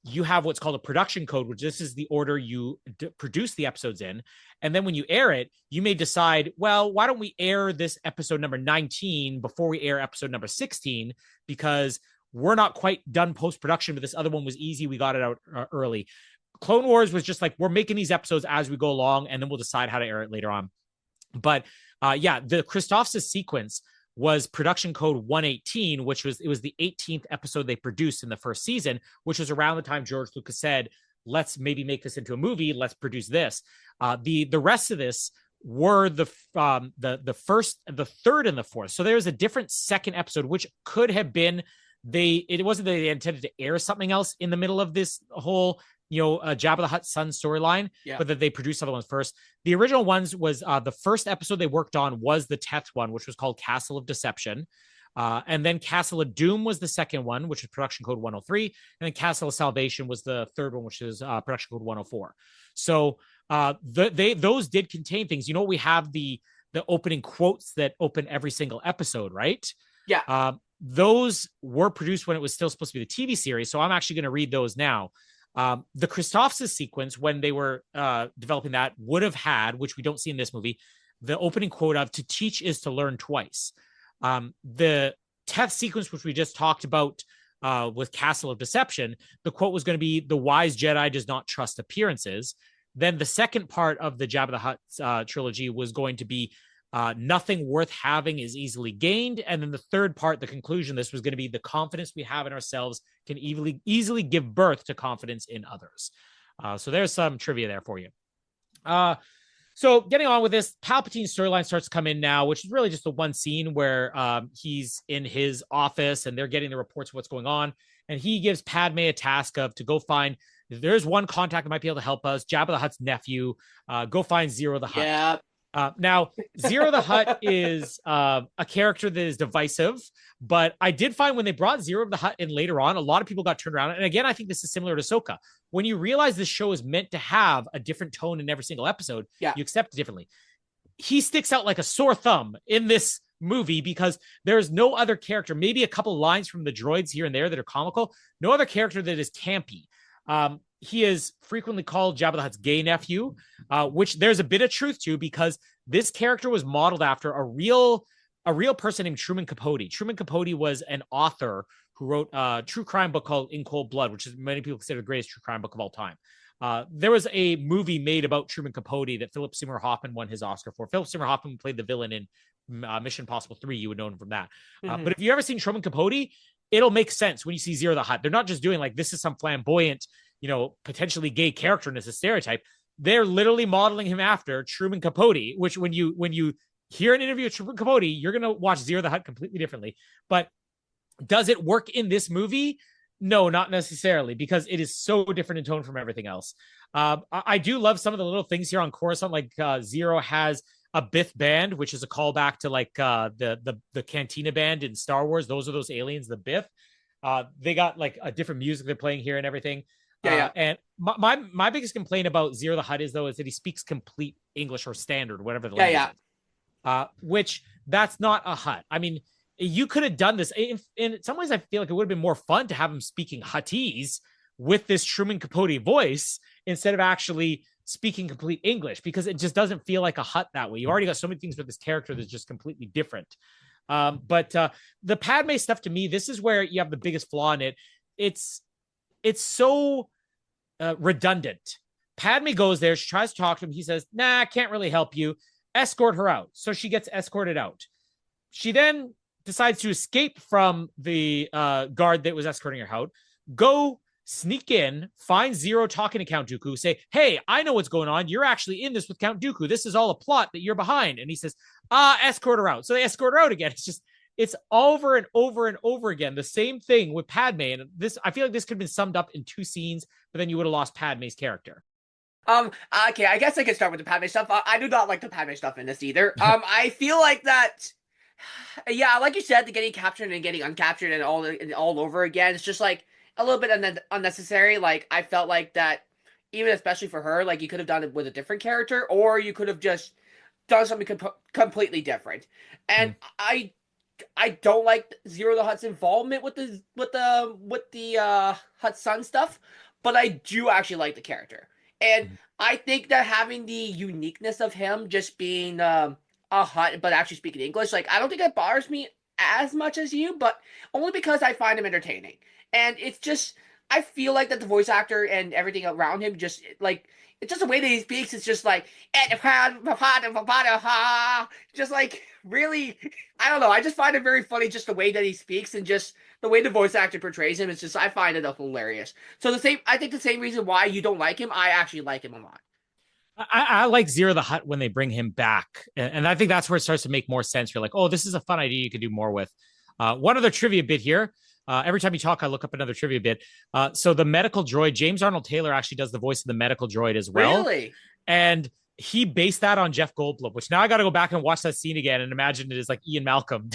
you have what's called a production code, which this is the order you produce the episodes in. And then when you air it, you may decide, well, why don't we air this episode number 19 before we air episode number 16? Because we're not quite done post-production, but this other one was easy. We got it out early. Clone Wars was just like, we're making these episodes as we go along, and then we'll decide how to air it later on. But the Christophsis sequence was production code 118, which was the 18th episode they produced in the first season, which was around the time George Lucas said, let's maybe make this into a movie. Let's produce this. The rest of this were the first, the third, and the fourth. So there's a different second episode, which could have been it wasn't that they intended to air something else in the middle of this whole, Jabba the Hutt son storyline, but that they produced other ones first. The original ones was the first episode they worked on was the 10th one, which was called Castle of Deception. And then Castle of Doom was the second one, which is production code 103. And then Castle of Salvation was the third one, which is production code 104. So those did contain things. We have the opening quotes that open every single episode, right? Yeah. Those were produced when it was still supposed to be the TV series. So I'm actually going to read those now. The Christophsis sequence, when they were developing that, would have had, which we don't see in this movie, the opening quote of "To teach is to learn twice." The Teth sequence, which we just talked about with Castle of Deception, the quote was going to be, "The wise Jedi does not trust appearances." Then the second part of the Jabba the Hutt trilogy was going to be, "Nothing worth having is easily gained." And then the third part, the conclusion, this was going to be, "The confidence we have in ourselves can easily give birth to confidence in others." So there's some trivia there for you. So getting on with this, Palpatine's storyline starts to come in now, which is really just the one scene where he's in his office and they're getting the reports of what's going on. And he gives Padme a task of to go find, there's one contact that might be able to help us, Jabba the Hutt's nephew. Go find Zero the Hutt. Yeah. Now, Zero the Hutt is a character that is divisive, but I did find when they brought Zero the Hutt in later on, a lot of people got turned around. And again, I think this is similar to Ahsoka. When you realize this show is meant to have a different tone in every single episode, Yeah. you accept it differently. He sticks out like a sore thumb in this movie because there's no other character, maybe a couple lines from the droids here and there that are comical, no other character that is campy. He is frequently called Jabba the Hutt's gay nephew, which there's a bit of truth to because this character was modeled after a real person named Truman Capote. Truman Capote was an author who wrote a true crime book called In Cold Blood, which is many people consider the greatest true crime book of all time. There was a movie made about Truman Capote that Philip Seymour Hoffman won his Oscar for. Philip Seymour Hoffman played the villain in Mission Impossible 3. You would know him from that. Mm-hmm. But if you've ever seen Truman Capote, it'll make sense when you see Zero the Hutt. They're not just doing like, this is some flamboyant, potentially gay character and it's a stereotype. They're literally modeling him after Truman Capote, which when you hear an interview with Truman Capote, you're going to watch Zero the Hutt completely differently. But does it work in this movie? No, not necessarily, because it is so different in tone from everything else. I do love some of the little things here on Coruscant, like Zero has a Bith band, which is a callback to like the Cantina band in Star Wars. Those are those aliens, the Bith. They got like a different music they're playing here and everything. Yeah. And my biggest complaint about Zero the Hutt is that he speaks complete English or standard, whatever the language is. Which that's not a Hutt. I mean, you could have done this. In some ways, I feel like it would have been more fun to have him speaking Huttese with this Truman Capote voice instead of actually speaking complete English, because it just doesn't feel like a Hutt that way. You already got so many things with this character that's just completely different. But the Padme stuff, to me, this is where you have the biggest flaw in it. It's so redundant. Padme goes there. She tries to talk to him. He says, nah, I can't really help you. Escort her out. So she gets escorted out. She then decides to escape from the guard that was escorting her out, go sneak in, find Zero talking to Count Dooku, say, hey, I know what's going on. You're actually in this with Count Dooku. This is all a plot that you're behind. And he says, escort her out. So they escort her out again. It's over and over and over again. The same thing with Padme. And I feel like this could have been summed up in 2 scenes, but then you would have lost Padme's character. Okay, I guess I can start with the Padme stuff. I do not like the Padme stuff in this either. I feel like that, yeah, like you said, the getting captured and getting uncaptured and all over again, it's just like a little bit unnecessary. Like, I felt like that, even especially for her, like, you could have done it with a different character, or you could have just done something completely different. And I don't like Zero the Hutt's involvement with the Hutt son stuff, but I do actually like the character. And I think that having the uniqueness of him just being a Hutt but actually speaking English, like, I don't think it bothers me as much as you, but only because I find him entertaining. And it's just, I feel like that the voice actor and everything around him just, like, it's just the way that he speaks. It's just like, just like, really, I don't know. I just find it very funny, just the way that he speaks and just the way the voice actor portrays him. It's just, I find it hilarious. So I think the same reason why you don't like him, I actually like him a lot. I like Zero the Hutt when they bring him back. And I think that's where it starts to make more sense. You're like, oh, this is a fun idea you could do more with. One other trivia bit here. Every time you talk, I look up another trivia bit. So the medical droid, James Arnold Taylor actually does the voice of the medical droid as well. Really? And he based that on Jeff Goldblum, which now I got to go back and watch that scene again and imagine it is like Ian Malcolm.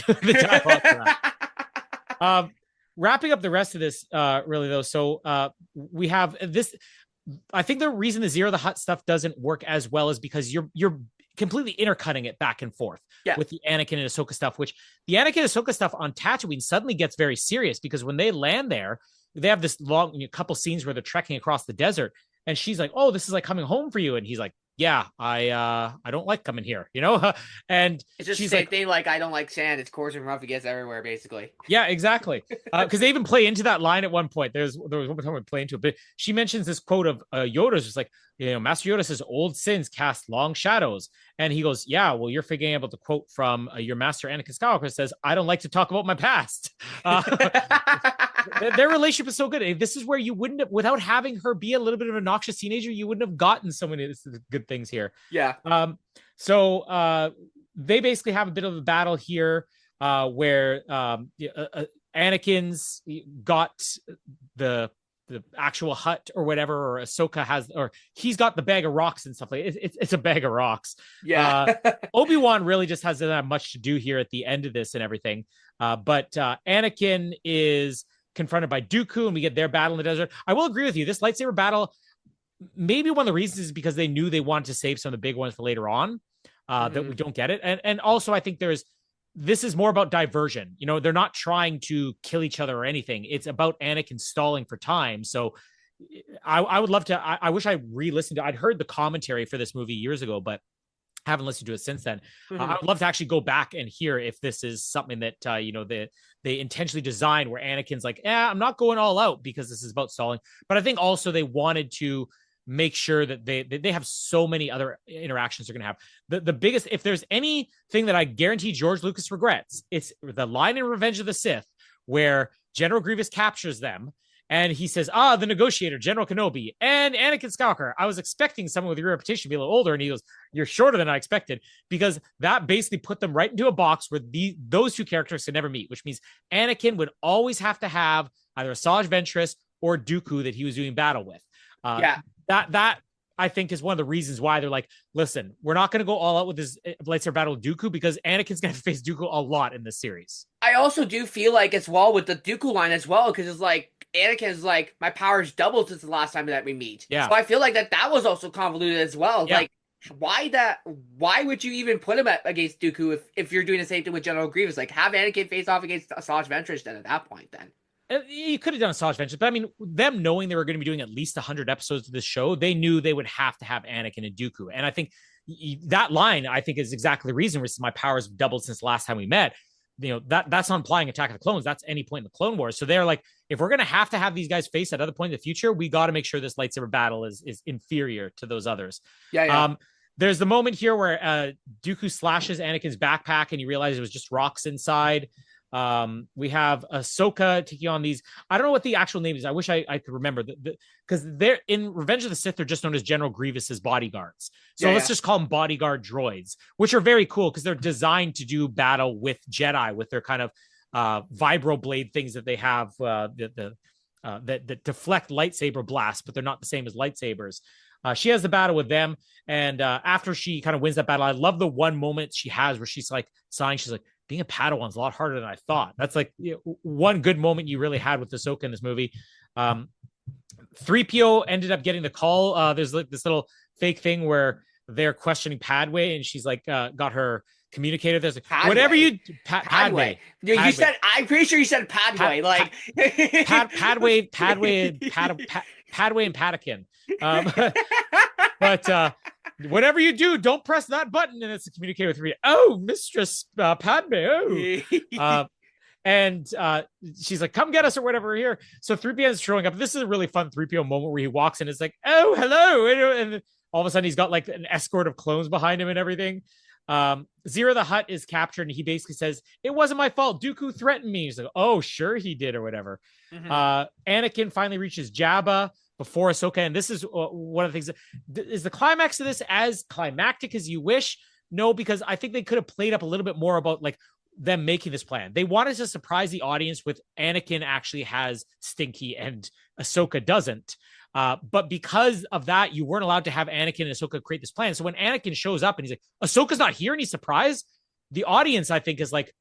Wrapping up the rest of this, really, though. So we have this. I think the reason the Zero the Hutt stuff doesn't work as well is because you're completely intercutting it back and forth with the Anakin and Ahsoka stuff, which the Anakin and Ahsoka stuff on Tatooine suddenly gets very serious because when they land there, they have this long couple scenes where they're trekking across the desert and she's like, oh, this is like coming home for you. And he's like, yeah, I don't like coming here, and it's just the same thing. Like, I don't like sand. It's coarse and rough. It gets everywhere, basically. Yeah, exactly. Because they even play into that line at one point. There was one time we play into it, but she mentions this quote of Yoda's, just like, Master Yoda says, "Old sins cast long shadows," and he goes, "Yeah, well, you're figuring able to quote from your master Anakin Skywalker says, I don't like to talk about my past." Their relationship is so good. This is where you wouldn't have, without having her be a little bit of an obnoxious teenager, you wouldn't have gotten so many good things here. Yeah. So they basically have a bit of a battle here where Anakin's got the the actual Hutt or whatever, or Ahsoka has, or he's got the bag of rocks and stuff like it. It's a bag of rocks. Yeah. Obi-Wan really just hasn't had much to do here at the end of this and everything. But Anakin is confronted by Dooku, and we get their battle in the desert. I will agree with you. This lightsaber battle, maybe one of the reasons is because they knew they wanted to save some of the big ones for later on, that we don't get it. And also I think this is more about diversion. You know, they're not trying to kill each other or anything. It's about Anakin stalling for time. So I would love to, I wish I re-listened to, I'd heard the commentary for this movie years ago, but haven't listened to it since then. I would love to actually go back and hear if this is something that, they intentionally designed where Anakin's like, I'm not going all out because this is about stalling. But I think also they wanted to make sure that they have so many other interactions they're going to have. The biggest, if there's anything that I guarantee George Lucas regrets, it's the line in Revenge of the Sith where General Grievous captures them and he says, the negotiator, General Kenobi, and Anakin Skywalker. I was expecting someone with your reputation to be a little older. And he goes, you're shorter than I expected, because that basically put them right into a box where those two characters can never meet, which means Anakin would always have to have either Asajj Ventress or Dooku that he was doing battle with. That I think is one of the reasons why they're like, listen, we're not going to go all out with this lightsaber battle with Dooku, because Anakin's going to face Dooku a lot in this series. I also do feel like as well with the Dooku line as well, because it's like Anakin's like, my power's doubled since the last time that we meet. Yeah. So I feel like that was also convoluted as well. Yeah. Like, why would you even put him against Dooku if you're doing the same thing with General Grievous? Like, have Anakin face off against Asajj Ventress then at that point then. You could have done a Asajj Ventress, but I mean, them knowing they were going to be doing at least 100 episodes of this show, they knew they would have to have Anakin and Dooku. And I think that line, I think, is exactly the reason my powers have doubled since the last time we met. You know, that's not implying Attack of the Clones. That's any point in the Clone Wars. So they're like, if we're going to have these guys face at other point in the future, we got to make sure this lightsaber battle is inferior to those others. Yeah. There's the moment here where Dooku slashes Anakin's backpack and you realize it was just rocks inside. We have Ahsoka taking on these. I don't know what the actual name is. I wish I could remember, because they're in Revenge of the Sith. They're just known as General Grievous's bodyguards. So let's just call them bodyguard droids, which are very cool because they're designed to do battle with Jedi with their kind of vibroblade things that they have that deflect lightsaber blasts, but they're not the same as lightsabers. She has the battle with them, and after she kind of wins that battle, I love the one moment she has where she's like sighing. She's like, being a Padawan's a lot harder than I thought. That's like one good moment you really had with Ahsoka in this movie. 3PO ended up getting the call. There's like this little fake thing where they're questioning Padme, and she's like got her communicator. There's like, Padme. Whatever you Padme. You said, I'm pretty sure you said Padme. Padme and Padakin. But whatever you do, don't press that button. And it's a communicator with me. Oh, Mistress Padme. Oh. And she's like, come get us or whatever, we're here. So 3PO is showing up. This is a really fun 3PO moment where he walks in. It's like, oh, hello. And all of a sudden he's got like an escort of clones behind him and everything. Zero the Hutt is captured, and he basically says, it wasn't my fault. Dooku threatened me. He's like, oh, sure he did or whatever. Anakin finally reaches Jabba before Ahsoka, and this is one of the things. Is the climax of this as climactic as you wish? No, because I think they could have played up a little bit more about like them making this plan. They wanted to surprise the audience with Anakin actually has Stinky and Ahsoka doesn't. But because of that, you weren't allowed to have Anakin and Ahsoka create this plan. So when Anakin shows up and he's like, Ahsoka's not here, and he's surprised, the audience, I think, is like,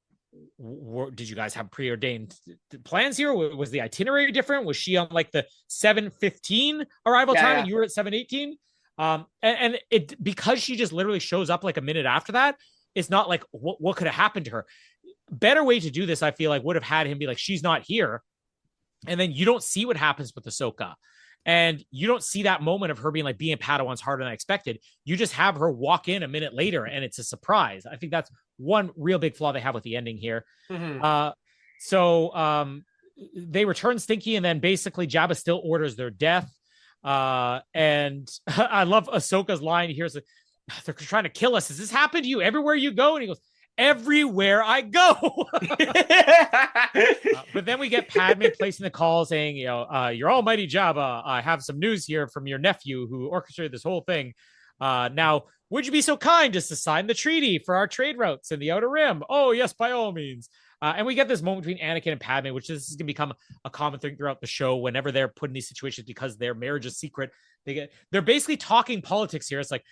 did you guys have preordained plans here? Was the itinerary different? Was she on like the 7:15 arrival time and you were at 7:18? And it, because she just literally shows up like a minute after that, it's not like what could have happened to her. Better way to do this, I feel like, would have had him be like, she's not here. And then you don't see what happens with Ahsoka. And you don't see that moment of her being like, being a Padawan's harder than I expected. You just have her walk in a minute later and it's a surprise. I think that's one real big flaw they have with the ending here. So they return Stinky, and then basically Jabba still orders their death. And I love Ahsoka's line here. Like, they're trying to kill us. Has this happened to you everywhere you go? And he goes, everywhere I go. But then we get Padme placing the call saying, your almighty Jabba, I have some news here from your nephew who orchestrated this whole thing. Now, would you be so kind as to sign the treaty for our trade routes in the Outer Rim? Oh, yes, by all means. And we get this moment between Anakin and Padme, which is going to become a common thing throughout the show. Whenever they're put in these situations because their marriage is secret, they're basically talking politics here. It's like,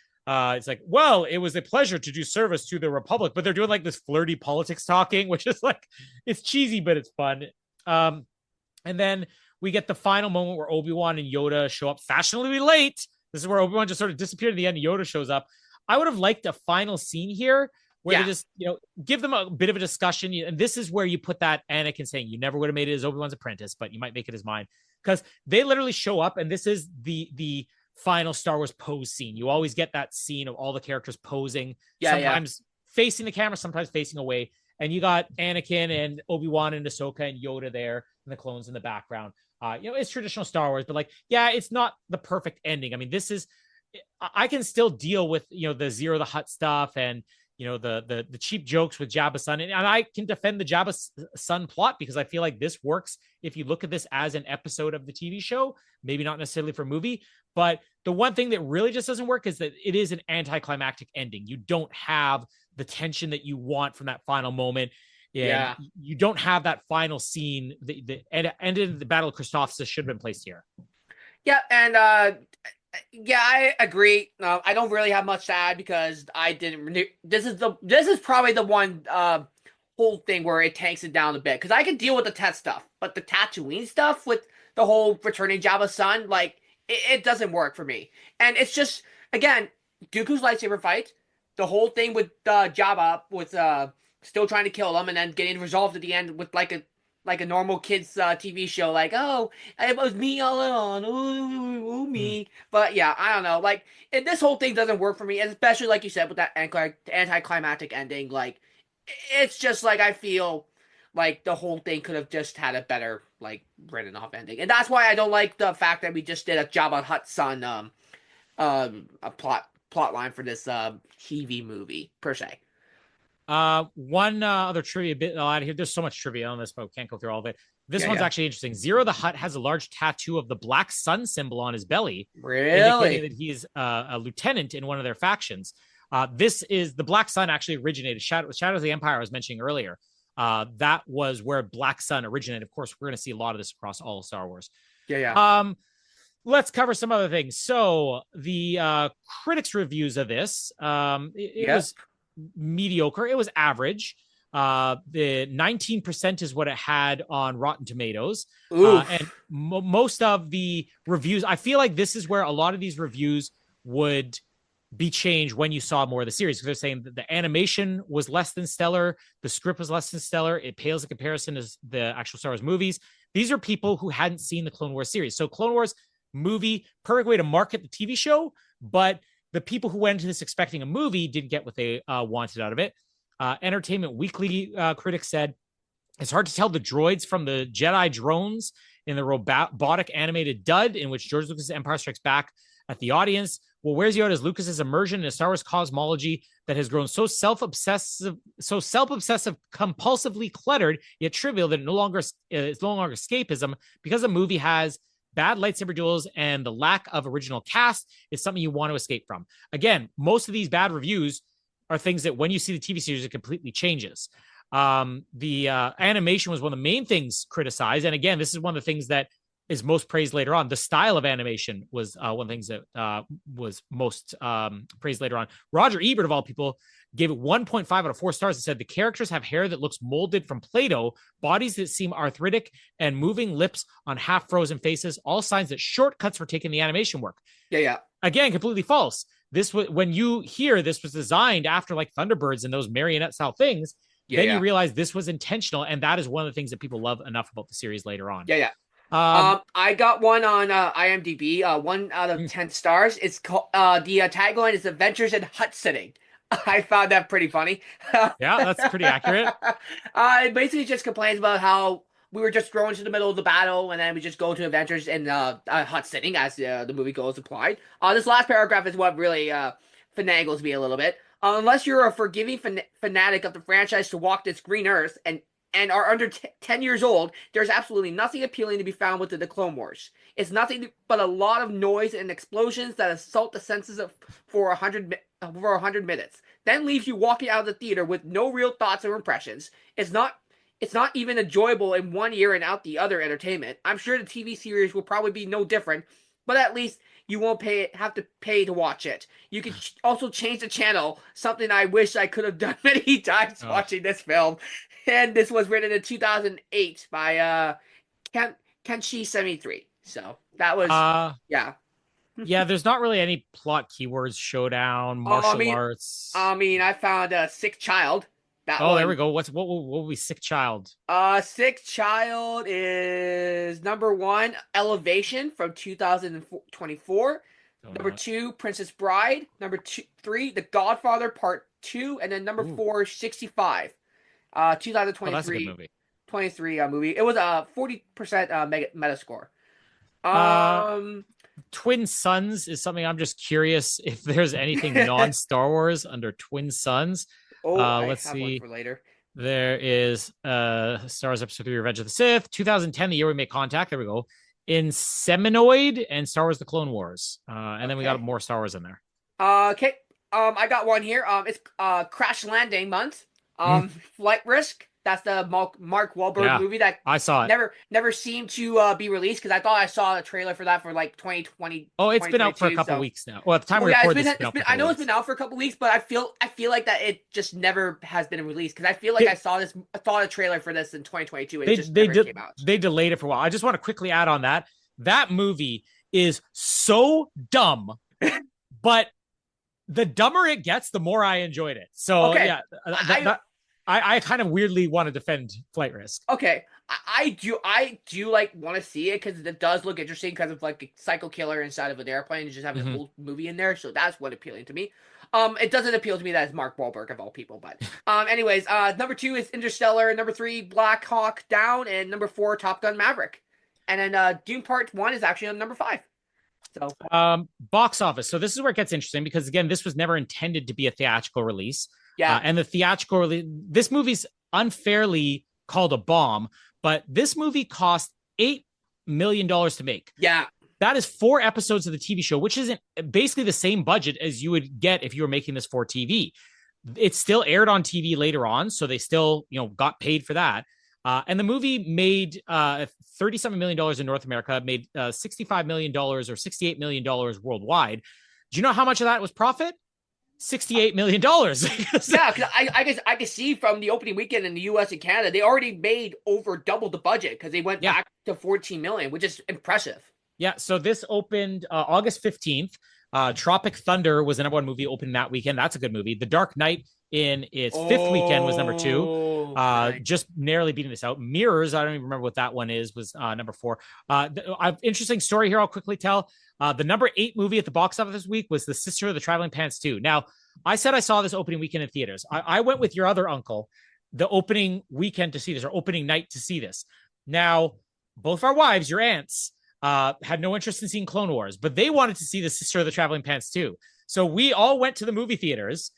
well, it was a pleasure to do service to the Republic, but they're doing like this flirty politics talking, which is like, it's cheesy, but it's fun. And then we get the final moment where Obi-Wan and Yoda show up fashionably late. This is where Obi-Wan just sort of disappeared at the end and Yoda shows up. I would have liked a final scene here where they just, give them a bit of a discussion. And this is where you put that Anakin saying, you never would have made it as Obi-Wan's apprentice, but you might make it as mine. Because they literally show up, and this is the final Star Wars pose scene. You always get that scene of all the characters posing, sometimes facing the camera, sometimes facing away. And you got Anakin and Obi-Wan and Ahsoka and Yoda there, and the clones in the background. It's traditional Star Wars, but it's not the perfect ending. I mean, I can still deal with, the Zero the Hutt stuff and, the cheap jokes with Jabba's son. And I can defend the Jabba's son plot because I feel like this works if you look at this as an episode of the TV show, maybe not necessarily for a movie. But the one thing that really just doesn't work is that it is an anticlimactic ending. You don't have the tension that you want from that final moment. And you don't have that final scene. The ended in the Battle of Christophsis should have been placed here. Yeah, and I agree. I don't really have much to add because I didn't. This is probably the one whole thing where it tanks it down a bit because I can deal with the Tet stuff, but the Tatooine stuff with the whole returning Jabba's son, it doesn't work for me. And it's just, again, Dooku's lightsaber fight, the whole thing with Jabba with still trying to kill him and then getting resolved at the end with like a normal kids TV show, like, oh, it was me all along, ooh, me. But yeah, I don't know, this whole thing doesn't work for me, especially like you said with that anticlimactic ending. It's just I feel like the whole thing could have just had a better written off ending, and that's why I don't like the fact that we just did a Jabba Hutt son a plot line for this TV movie per se. One other trivia bit out here. There's so much trivia on this, but we can't go through all of it. This one's actually interesting. Zero the Hutt has a large tattoo of the black sun symbol on his belly, indicating that he's a lieutenant in one of their factions. This is the black sun actually originated. Shadows of the Empire I was mentioning earlier. That was where Black Sun originated. Of course, we're going to see a lot of this across all of Star Wars. Let's cover some other things. So the critics' reviews of this, it was mediocre. It was average. The 19% is what it had on Rotten Tomatoes. And most of the reviews, I feel like this is where a lot of these reviews would be changed when you saw more of the series. Because they're saying that the animation was less than stellar. The script was less than stellar. It pales in comparison to the actual Star Wars movies. These are people who hadn't seen the Clone Wars series. So Clone Wars movie, perfect way to market the TV show, but the people who went into this expecting a movie didn't get what they wanted out of it. Entertainment Weekly critics said, it's hard to tell the droids from the Jedi drones in the robotic animated dud in which George Lucas' Empire Strikes Back at the audience. Well, where's Yoda's Lucas's immersion in a Star Wars cosmology that has grown so self-obsessive, compulsively cluttered, yet trivial that it's no longer escapism because the movie has bad lightsaber duels and the lack of original cast is something you want to escape from. Again, most of these bad reviews are things that when you see the TV series, it completely changes. The animation was one of the main things criticized. And again, this is one of the things that is most praised later on. The style of animation was one of the things that was most praised later on. Roger Ebert, of all people, gave it 1.5 out of 4 stars and said the characters have hair that looks molded from Play-Doh, bodies that seem arthritic, and moving lips on half-frozen faces, all signs that shortcuts were taken in the animation work. Again, completely false. This was, when you hear this was designed after Thunderbirds and those marionette-style things, you realize this was intentional, and that is one of the things that people love enough about the series later on. I got one on IMDb, 1 out of 10 stars. It's called the tagline is Adventures in Hut Sitting. I found that pretty funny. Yeah, that's pretty accurate. It basically just complains about how we were just thrown into the middle of the battle and then we just go to adventures in hut sitting, as the movie goes implied. This last paragraph is what really finagles me a little bit. Unless you're a forgiving fanatic of the franchise to walk this green earth and are under 10 years old, there's absolutely nothing appealing to be found within the Clone Wars. It's nothing but a lot of noise and explosions that assault the senses for 100 minutes, then leaves you walking out of the theater with no real thoughts or impressions. It's it's not even enjoyable in one year and out the other entertainment. I'm sure the TV series will probably be no different, but at least you won't have to pay to watch it. You can also change the channel, something I wish I could have done many times Oh. watching this film. And this was written in 2008 by Ken Kenshi 73. So that was yeah. Yeah, there's not really any plot keywords, showdown, Oh, martial arts. I found a Sick Child. That Oh, there we one. go. What will be Sick Child? Sick Child is number one, Elevation from 2024. Don't Number know it. two, Princess Bride. Three, The Godfather Part Two, and then number Ooh. four, 65. Oh, that's a good 2023, movie. 23 movie. It was a 40% Metascore. Uh, Um, Twin Suns is something I'm just curious if there's anything non-Star Wars under Twin Suns. oh, I Let's have one see. for later. There is Star Wars Episode 3 Revenge of the Sith, 2010, the year we made contact. There we go. Inseminoid and Star Wars The Clone Wars. And then we got Okay. more Star Wars in there. Okay. I got one here. It's Crash Landing Month. Flight Risk. That's the Mark Wahlberg Yeah, movie that I saw it. never seemed to be released because I thought I saw a trailer for that for like 2020, Oh, it's been out for a 2022. couple So, weeks now. Well, at the time oh we yeah, record this, it's been out for a I couple know it's weeks. been out for a couple weeks, but I feel like that it just never has been released because I feel like They, I saw a trailer for this in 2022 and it they just they never did came out. they delayed it for a while. I just want to quickly add on that. That movie is so dumb, but the dumber it gets, the more I enjoyed it. So Okay, yeah, I I kind of weirdly want to defend Flight Risk. Okay, I do like want to see it because it does look interesting because of like a psycho killer inside of an airplane and just having a Mhm. whole movie in there. So that's what appealing to me. It doesn't appeal to me that it's Mark Wahlberg of all people, but anyways, number two is Interstellar, number three Black Hawk Down, and number four Top Gun Maverick, and then Dune Part One is actually on number five. So Box office. So this is where it gets interesting because again, this was never intended to be a theatrical release. yeah, And the theatrical release, this movie's unfairly called a bomb, but this movie cost $8 million to make. yeah, That is 4 episodes of the TV show, which isn't basically the same budget as you would get if you were making this for TV. It still aired on TV later on, so they still, got paid for that. And the movie made $30-something million in North America, made $65 million or $68 million worldwide. Do you know how much of that was profit? $68 million. yeah. Because I guess I could see from the opening weekend in the U.S. and Canada, they already made over double the budget because they went back to 14 million, which is impressive. Yeah, so this opened August 15th. Tropic Thunder was the number one movie opening that weekend. That's a good movie. The Dark Knight in its fifth weekend was number two. Nice. Just narrowly beating this out. Mirrors, I don't even remember what that one is, was number four. Interesting story here I'll quickly tell. The number 8 movie at the box office this week was The Sister of the Traveling Pants 2. Now, I said I saw this opening weekend in theaters. I went with your other uncle the opening weekend to see this, or opening night to see this. Now, both our wives, your aunts, had no interest in seeing Clone Wars, but they wanted to see The Sister of the Traveling Pants too. So we all went to the movie theaters.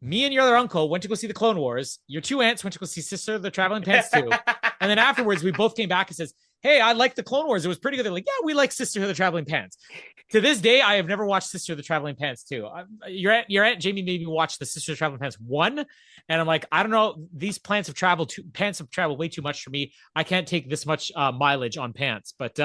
Me and your other uncle went to go see the Clone Wars. Your 2 aunts went to go see Sister of the Traveling Pants too. And then afterwards, we both came back and says, "Hey, I like the Clone Wars. It was pretty good." They're like, "Yeah, we like Sister of the Traveling Pants." To this day, I have never watched Sister of the Traveling Pants 2. Your aunt Jamie made me watch the Sister of the Traveling Pants 1, and I'm like, I don't know. These pants have traveled way too much for me. I can't take this much mileage on pants. But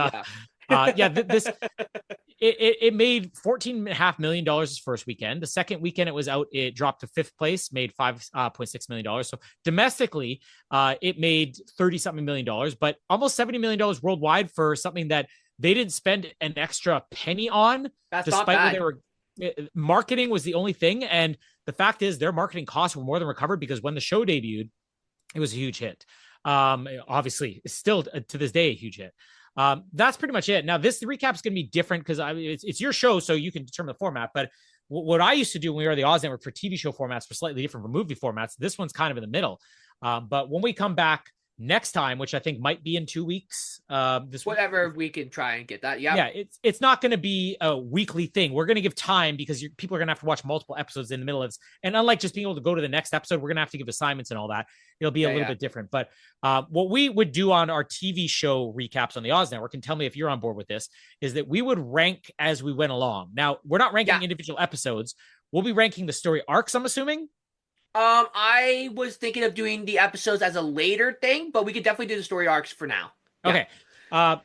it made $14.5 million this first weekend. The second weekend it was out, it dropped to 5th place, made $5.6 million. So domestically, it made $30-something million, but almost $70 million worldwide for something that they didn't spend an extra penny on. That's despite not what they were. Marketing was the only thing, and the fact is their marketing costs were more than recovered because when the show debuted, it was a huge hit. Obviously, it's still to this day a huge hit. That's pretty much it. Now, the recap is going to be different because it's your show, so you can determine the format. But what I used to do when we were the Oz Network for TV show formats were slightly different from movie formats. This one's kind of in the middle. But when we come back next time, which I think might be in 2 weeks, whatever, we can try and get that. Yeah, it's not going to be a weekly thing. We're going to give time because people are going to have to watch multiple episodes in the middle of this. And unlike just being able to go to the next episode, we're going to have to give assignments and all that. It'll be a little bit different. But what we would do on our TV show recaps on the Oz Network, and tell me if you're on board with this, is that we would rank as we went along. Now, we're not ranking individual episodes. We'll be ranking the story arcs, I'm assuming. I was thinking of doing the episodes as a later thing, but we could definitely do the story arcs for now. Yeah. Okay.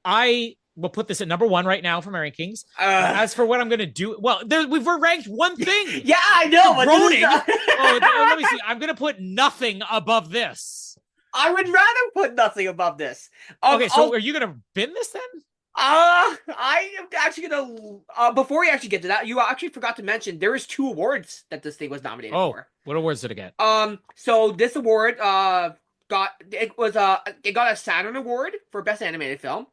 I will put this at number one right now for my rankings. Uh, As for what I'm going to do, well, we've ranked one thing. yeah, I know, but this is, Groaning. Let me see. I'm going to put nothing above this. I would rather put nothing above this. Okay, so are you going to bin this then? I am actually gonna. Before we actually get to that, you actually forgot to mention there is 2 awards that this thing was nominated for. What awards did it get? So this award, it got a Saturn Award for Best Animated Film,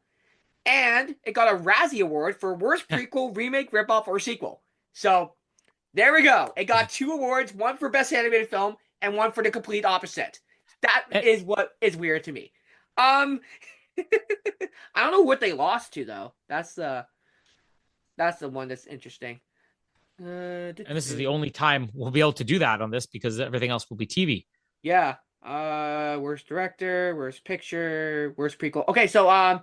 and it got a Razzie Award for Worst Prequel, Remake, Ripoff, or Sequel. So there we go. It got 2 awards, one for Best Animated Film and one for the complete opposite. That is what is weird to me. I don't know what they lost to though. That's the one that's interesting. And this is the only time we'll be able to do that on this because everything else will be TV. Yeah. Worst director, worst picture, worst prequel. Okay, so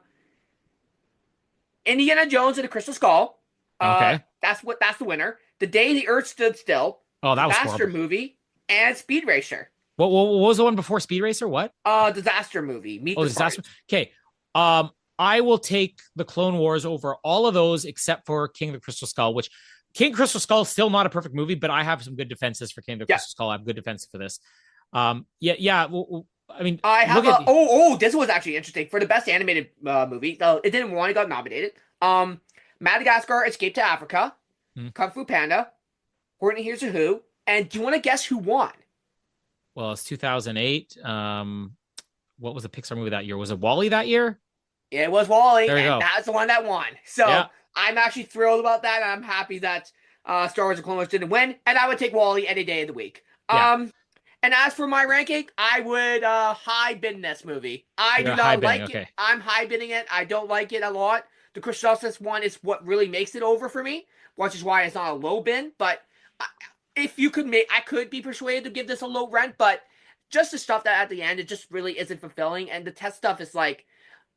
Indiana Jones and the Crystal Skull. Okay. That's the winner. The Day the Earth Stood Still. Oh, that was Disaster horrible. Movie and Speed Racer. What was the one before Speed Racer? What? Disaster Movie. Disaster. Okay. I will take the Clone Wars over all of those except for King of the Crystal Skull, which King Crystal Skull is still not a perfect movie, but I have some good defenses for King of the Crystal Skull. I have good defenses for this. Well, I mean, I have this was actually interesting for the best animated movie. Though it didn't want, it got nominated. Madagascar: Escape to Africa, Kung Fu Panda, Horton Hears a Who, and do you want to guess who won? Well, it's 2008. What was the Pixar movie that year? Was it WALL-E that year? It was WALL-E, and go. That's the one that won. So I'm actually thrilled about that, and I'm happy that Star Wars: The Clone Wars didn't win, and I would take WALL-E any day of the week. And as for my ranking, I would high bin this movie. I do not like it. I'm high binning it. I don't like it a lot. The Christophsis one is what really makes it over for me, which is why it's not a low bin. But if you could I could be persuaded to give this a low rent, but just the stuff that at the end, it just really isn't fulfilling. And the test stuff is like,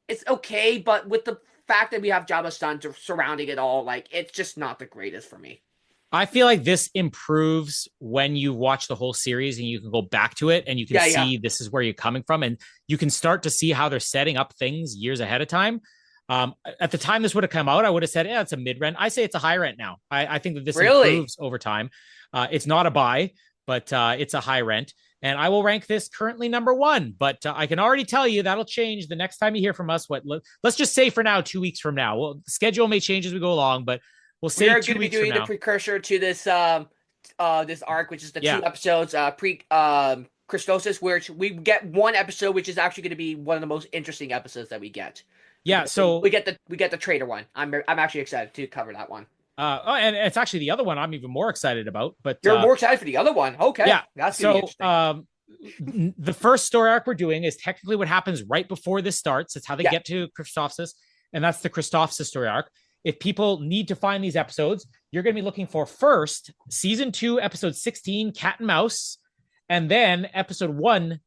it's okay, but with the fact that we have Jabba's son surrounding it all, like, it's just not the greatest for me. I feel like this improves when you watch the whole series and you can go back to it and you can see this is where you're coming from and you can start to see how they're setting up things years ahead of time. At the time this would have come out, I would have said, yeah, it's a mid rent. I say it's a high rent now. I think that this improves over time. It's not a buy, but it's a high rent. And I will rank this currently number one, but I can already tell you that'll change the next time you hear from us. Let's just say for now, 2 weeks from now. Well, the schedule may change as we go along, but we'll say 2 weeks from now. We're going to be doing the precursor to this this arc, which is the 2 episodes Christosis, where we get one episode, which is actually going to be one of the most interesting episodes that we get. Yeah, so we get the traitor one. I'm actually excited to cover that one. And it's actually the other one I'm even more excited about. But you're more excited for the other one, okay? Yeah, that's gonna be interesting. The first story arc we're doing is technically what happens right before this starts. It's how they get to Christophsis, and that's the Christophsis story arc. If people need to find these episodes, you're going to be looking for first season 2, episode 16, Cat and Mouse, and then season 1,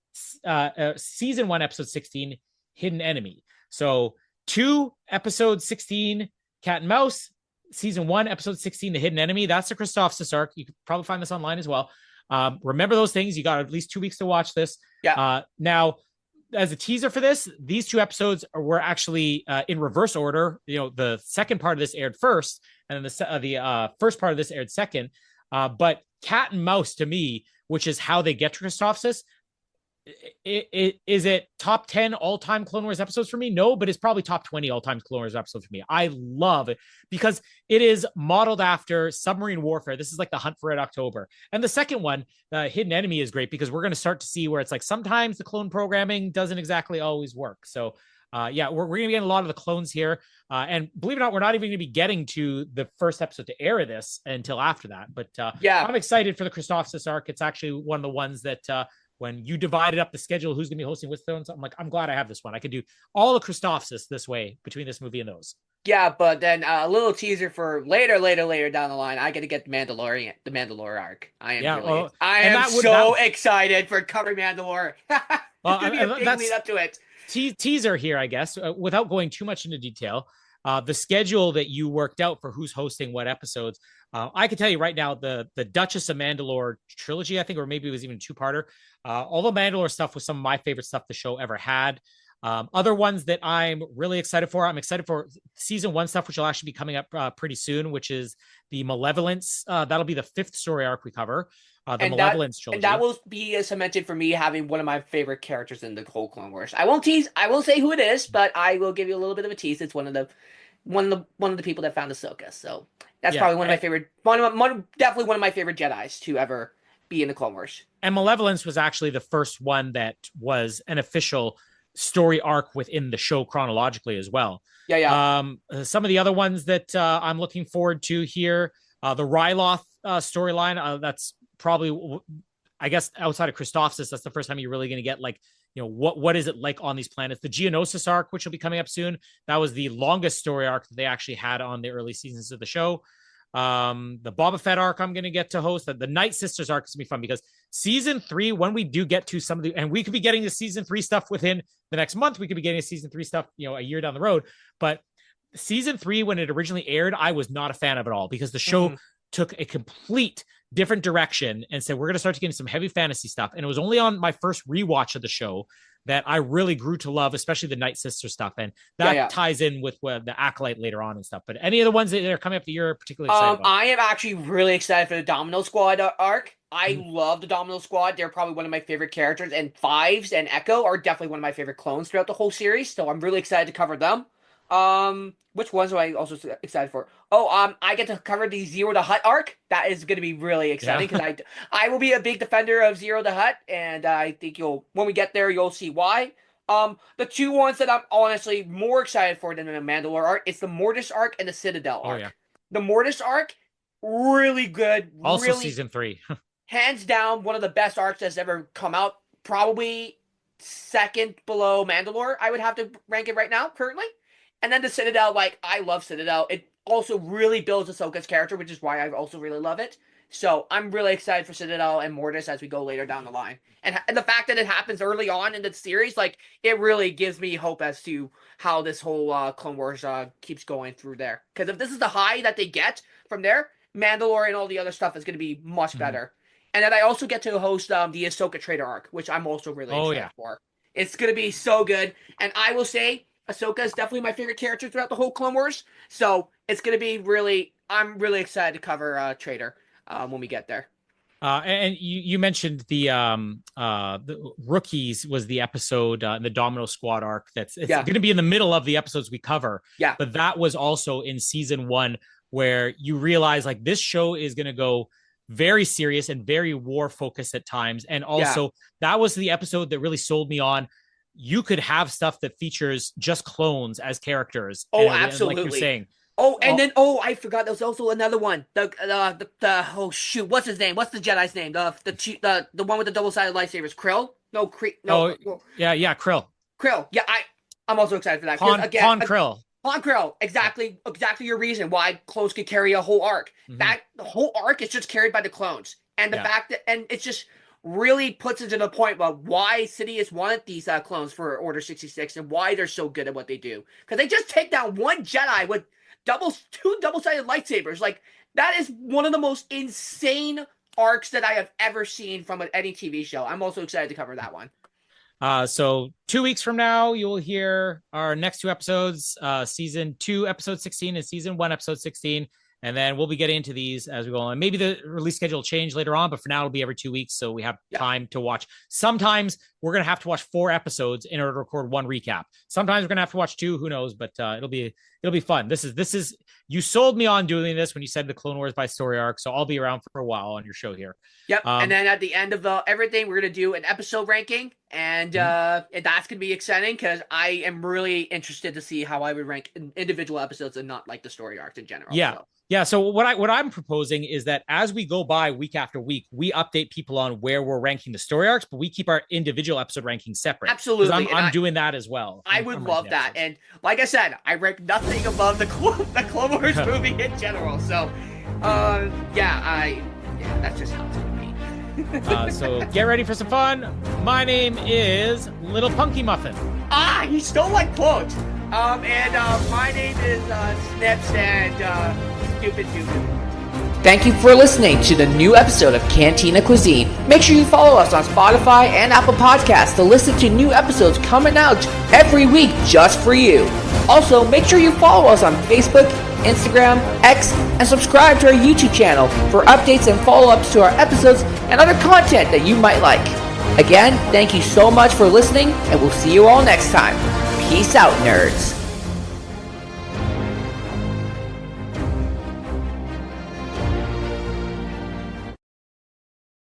episode 16, Hidden Enemy. So 2, episode 16, Cat and Mouse, season 1, episode 16, The Hidden Enemy. That's the Christophsis arc. You can probably find this online as well. Remember those things. You got at least 2 weeks to watch this. Now, as a teaser for this, these 2 episodes were actually in reverse order. You know, the second part of this aired first, and then the first part of this aired second. But Cat and Mouse, to me, which is how they get to Christophsis, is it top 10 all-time Clone Wars episodes for me? No, but it's probably top 20 all-time Clone Wars episodes for me. I love it because it is modeled after submarine warfare. This is like the Hunt for Red October. And the second one, Hidden Enemy, is great because we're going to start to see where it's like sometimes the clone programming doesn't exactly always work. So we're going to be getting a lot of the clones here. And believe it or not, we're not even going to be getting to the first episode to air this until after that. But I'm excited for the Christophsis arc. It's actually one of the ones that when you divided up the schedule, who's going to be hosting with Stones, I'm like, I'm glad I have this one. I could do all the Christophsis this way between this movie and those. Yeah, but then a little teaser for later down the line. I got to get the Mandalorian arc. I am so excited for covering Mandalore. Well, lead up to it. Teaser here, I guess, without going too much into detail. the schedule that you worked out for who's hosting what episodes. I can tell you right now, the Duchess of Mandalore trilogy, I think, or maybe it was even a two-parter. All the Mandalore stuff was some of my favorite stuff the show ever had. Other ones that I'm really excited for, I'm excited for season 1 stuff, which will actually be coming up pretty soon, which is the Malevolence. That'll be the 5th story arc we cover. The Malevolence trilogy. And that will be cemented for me having one of my favorite characters in the whole Clone Wars. I won't say who it is, but I will give you a little bit of a tease. It's one of the people that found Ahsoka. So that's probably one of my favorite, definitely one of my favorite Jedis to ever be in the Clone Wars. And Malevolence was actually the first one that was an official story arc within the show chronologically as well. Some of the other ones that I'm looking forward to here, the Ryloth storyline. That's probably, I guess, outside of Christophsis, that's the first time you're really going to get like, what is it like on these planets? The Geonosis arc, which will be coming up soon, that was the longest story arc that they actually had on the early seasons of the show. The Boba Fett arc I'm going to get to host. The Night Sisters arc is going to be fun because season 3, when we do get to some of the, and we could be getting to season 3 stuff within the next month, we could be getting to season 3 stuff, a year down the road. But season 3, when it originally aired, I was not a fan of it all because the show took a complete different direction and said, we're going to start to get into some heavy fantasy stuff. And it was only on my first rewatch of the show that I really grew to love, especially the Night Sister stuff. And that ties in with the Acolyte later on and stuff. But any of the ones that are coming up that you're particularly excited about? I am actually really excited for the Domino Squad arc. I love the Domino Squad. They're probably one of my favorite characters. And Fives and Echo are definitely one of my favorite clones throughout the whole series. So I'm really excited to cover them. Which ones am I also excited for? I get to cover the Zero the Hutt arc. That is going to be really exciting because I will be a big defender of Zero the Hutt, and I think when we get there, you'll see why. The two ones that I'm honestly more excited for than the Mandalore arc, it's the Mortis arc and the Citadel arc. The Mortis arc, really good. Also really, season 3. hands down, one of the best arcs that's ever come out. Probably second below Mandalore. I would have to rank it right now, currently. And then the Citadel, I love Citadel. It also really builds Ahsoka's character, which is why I also really love it. So I'm really excited for Citadel and Mortis as we go later down the line. And the fact that it happens early on in the series, it really gives me hope as to how this whole Clone Wars keeps going through there. Because if this is the high that they get from there, Mandalore and all the other stuff is going to be much better. And then I also get to host the Ahsoka Traitor arc, which I'm also really excited for. It's going to be so good. And I will say, Ahsoka is definitely my favorite character throughout the whole Clone Wars. So it's going to be I'm really excited to cover Traitor when we get there. And you mentioned the Rookies was the episode in the Domino Squad arc. It's going to be in the middle of the episodes we cover. Yeah. But that was also in season 1 where you realize this show is going to go very serious and very war focused at times. And also that was the episode that really sold me on. You could have stuff that features just clones as characters. Oh, absolutely. Like you're saying. Then I forgot there was also another one. What's his name? What's the Jedi's name? The one with the double-sided lightsabers. Krill? No, Krill. Krill. Yeah, I'm also excited for that. Han Krill. Han Krill. Exactly your reason why clones could carry a whole arc. The whole arc is just carried by the clones. And the fact that, and it's just really puts it to the point about why Sidious wanted these clones for Order 66 and why they're so good at what they do. Because they just take down one Jedi with two double-sided lightsabers. That is one of the most insane arcs that I have ever seen from any TV show. I'm also excited to cover that one. So 2 weeks from now, you'll hear our next 2 episodes, season 2, episode 16, and season 1, episode 16. And then we'll be getting into these as we go on. Maybe the release schedule will change later on, but for now it'll be every 2 weeks. So we have time to watch. Sometimes we're going to have to watch 4 episodes in order to record 1 recap. Sometimes we're going to have to watch 2, who knows, but it'll be fun. This is, you sold me on doing this when you said the Clone Wars by story arc. So I'll be around for a while on your show here. Yep. And then at the end of everything, we're going to do an episode ranking. And that's going to be exciting because I am really interested to see how I would rank individual episodes and not the story arcs in general. Yeah. So. Yeah. So what I'm proposing is that as we go by week after week, we update people on where we're ranking the story arcs, but we keep our individual episode rankings separate. Absolutely. I'm doing that as well. I would love that. And like I said, I rank nothing above the Clone Wars movie in general. So, that's just how it's going to be. So get ready for some fun. My name is Little Punky Muffin. You stole my quote. And my name is Snips and Stupid Dude. Thank you for listening to the new episode of Cantina Cuisine. Make sure you follow us on Spotify and Apple Podcasts to listen to new episodes coming out every week just for you. Also, make sure you follow us on Facebook, Instagram, X, and subscribe to our YouTube channel for updates and follow-ups to our episodes and other content that you might like. Again, thank you so much for listening, and we'll see you all next time. Peace out, nerds.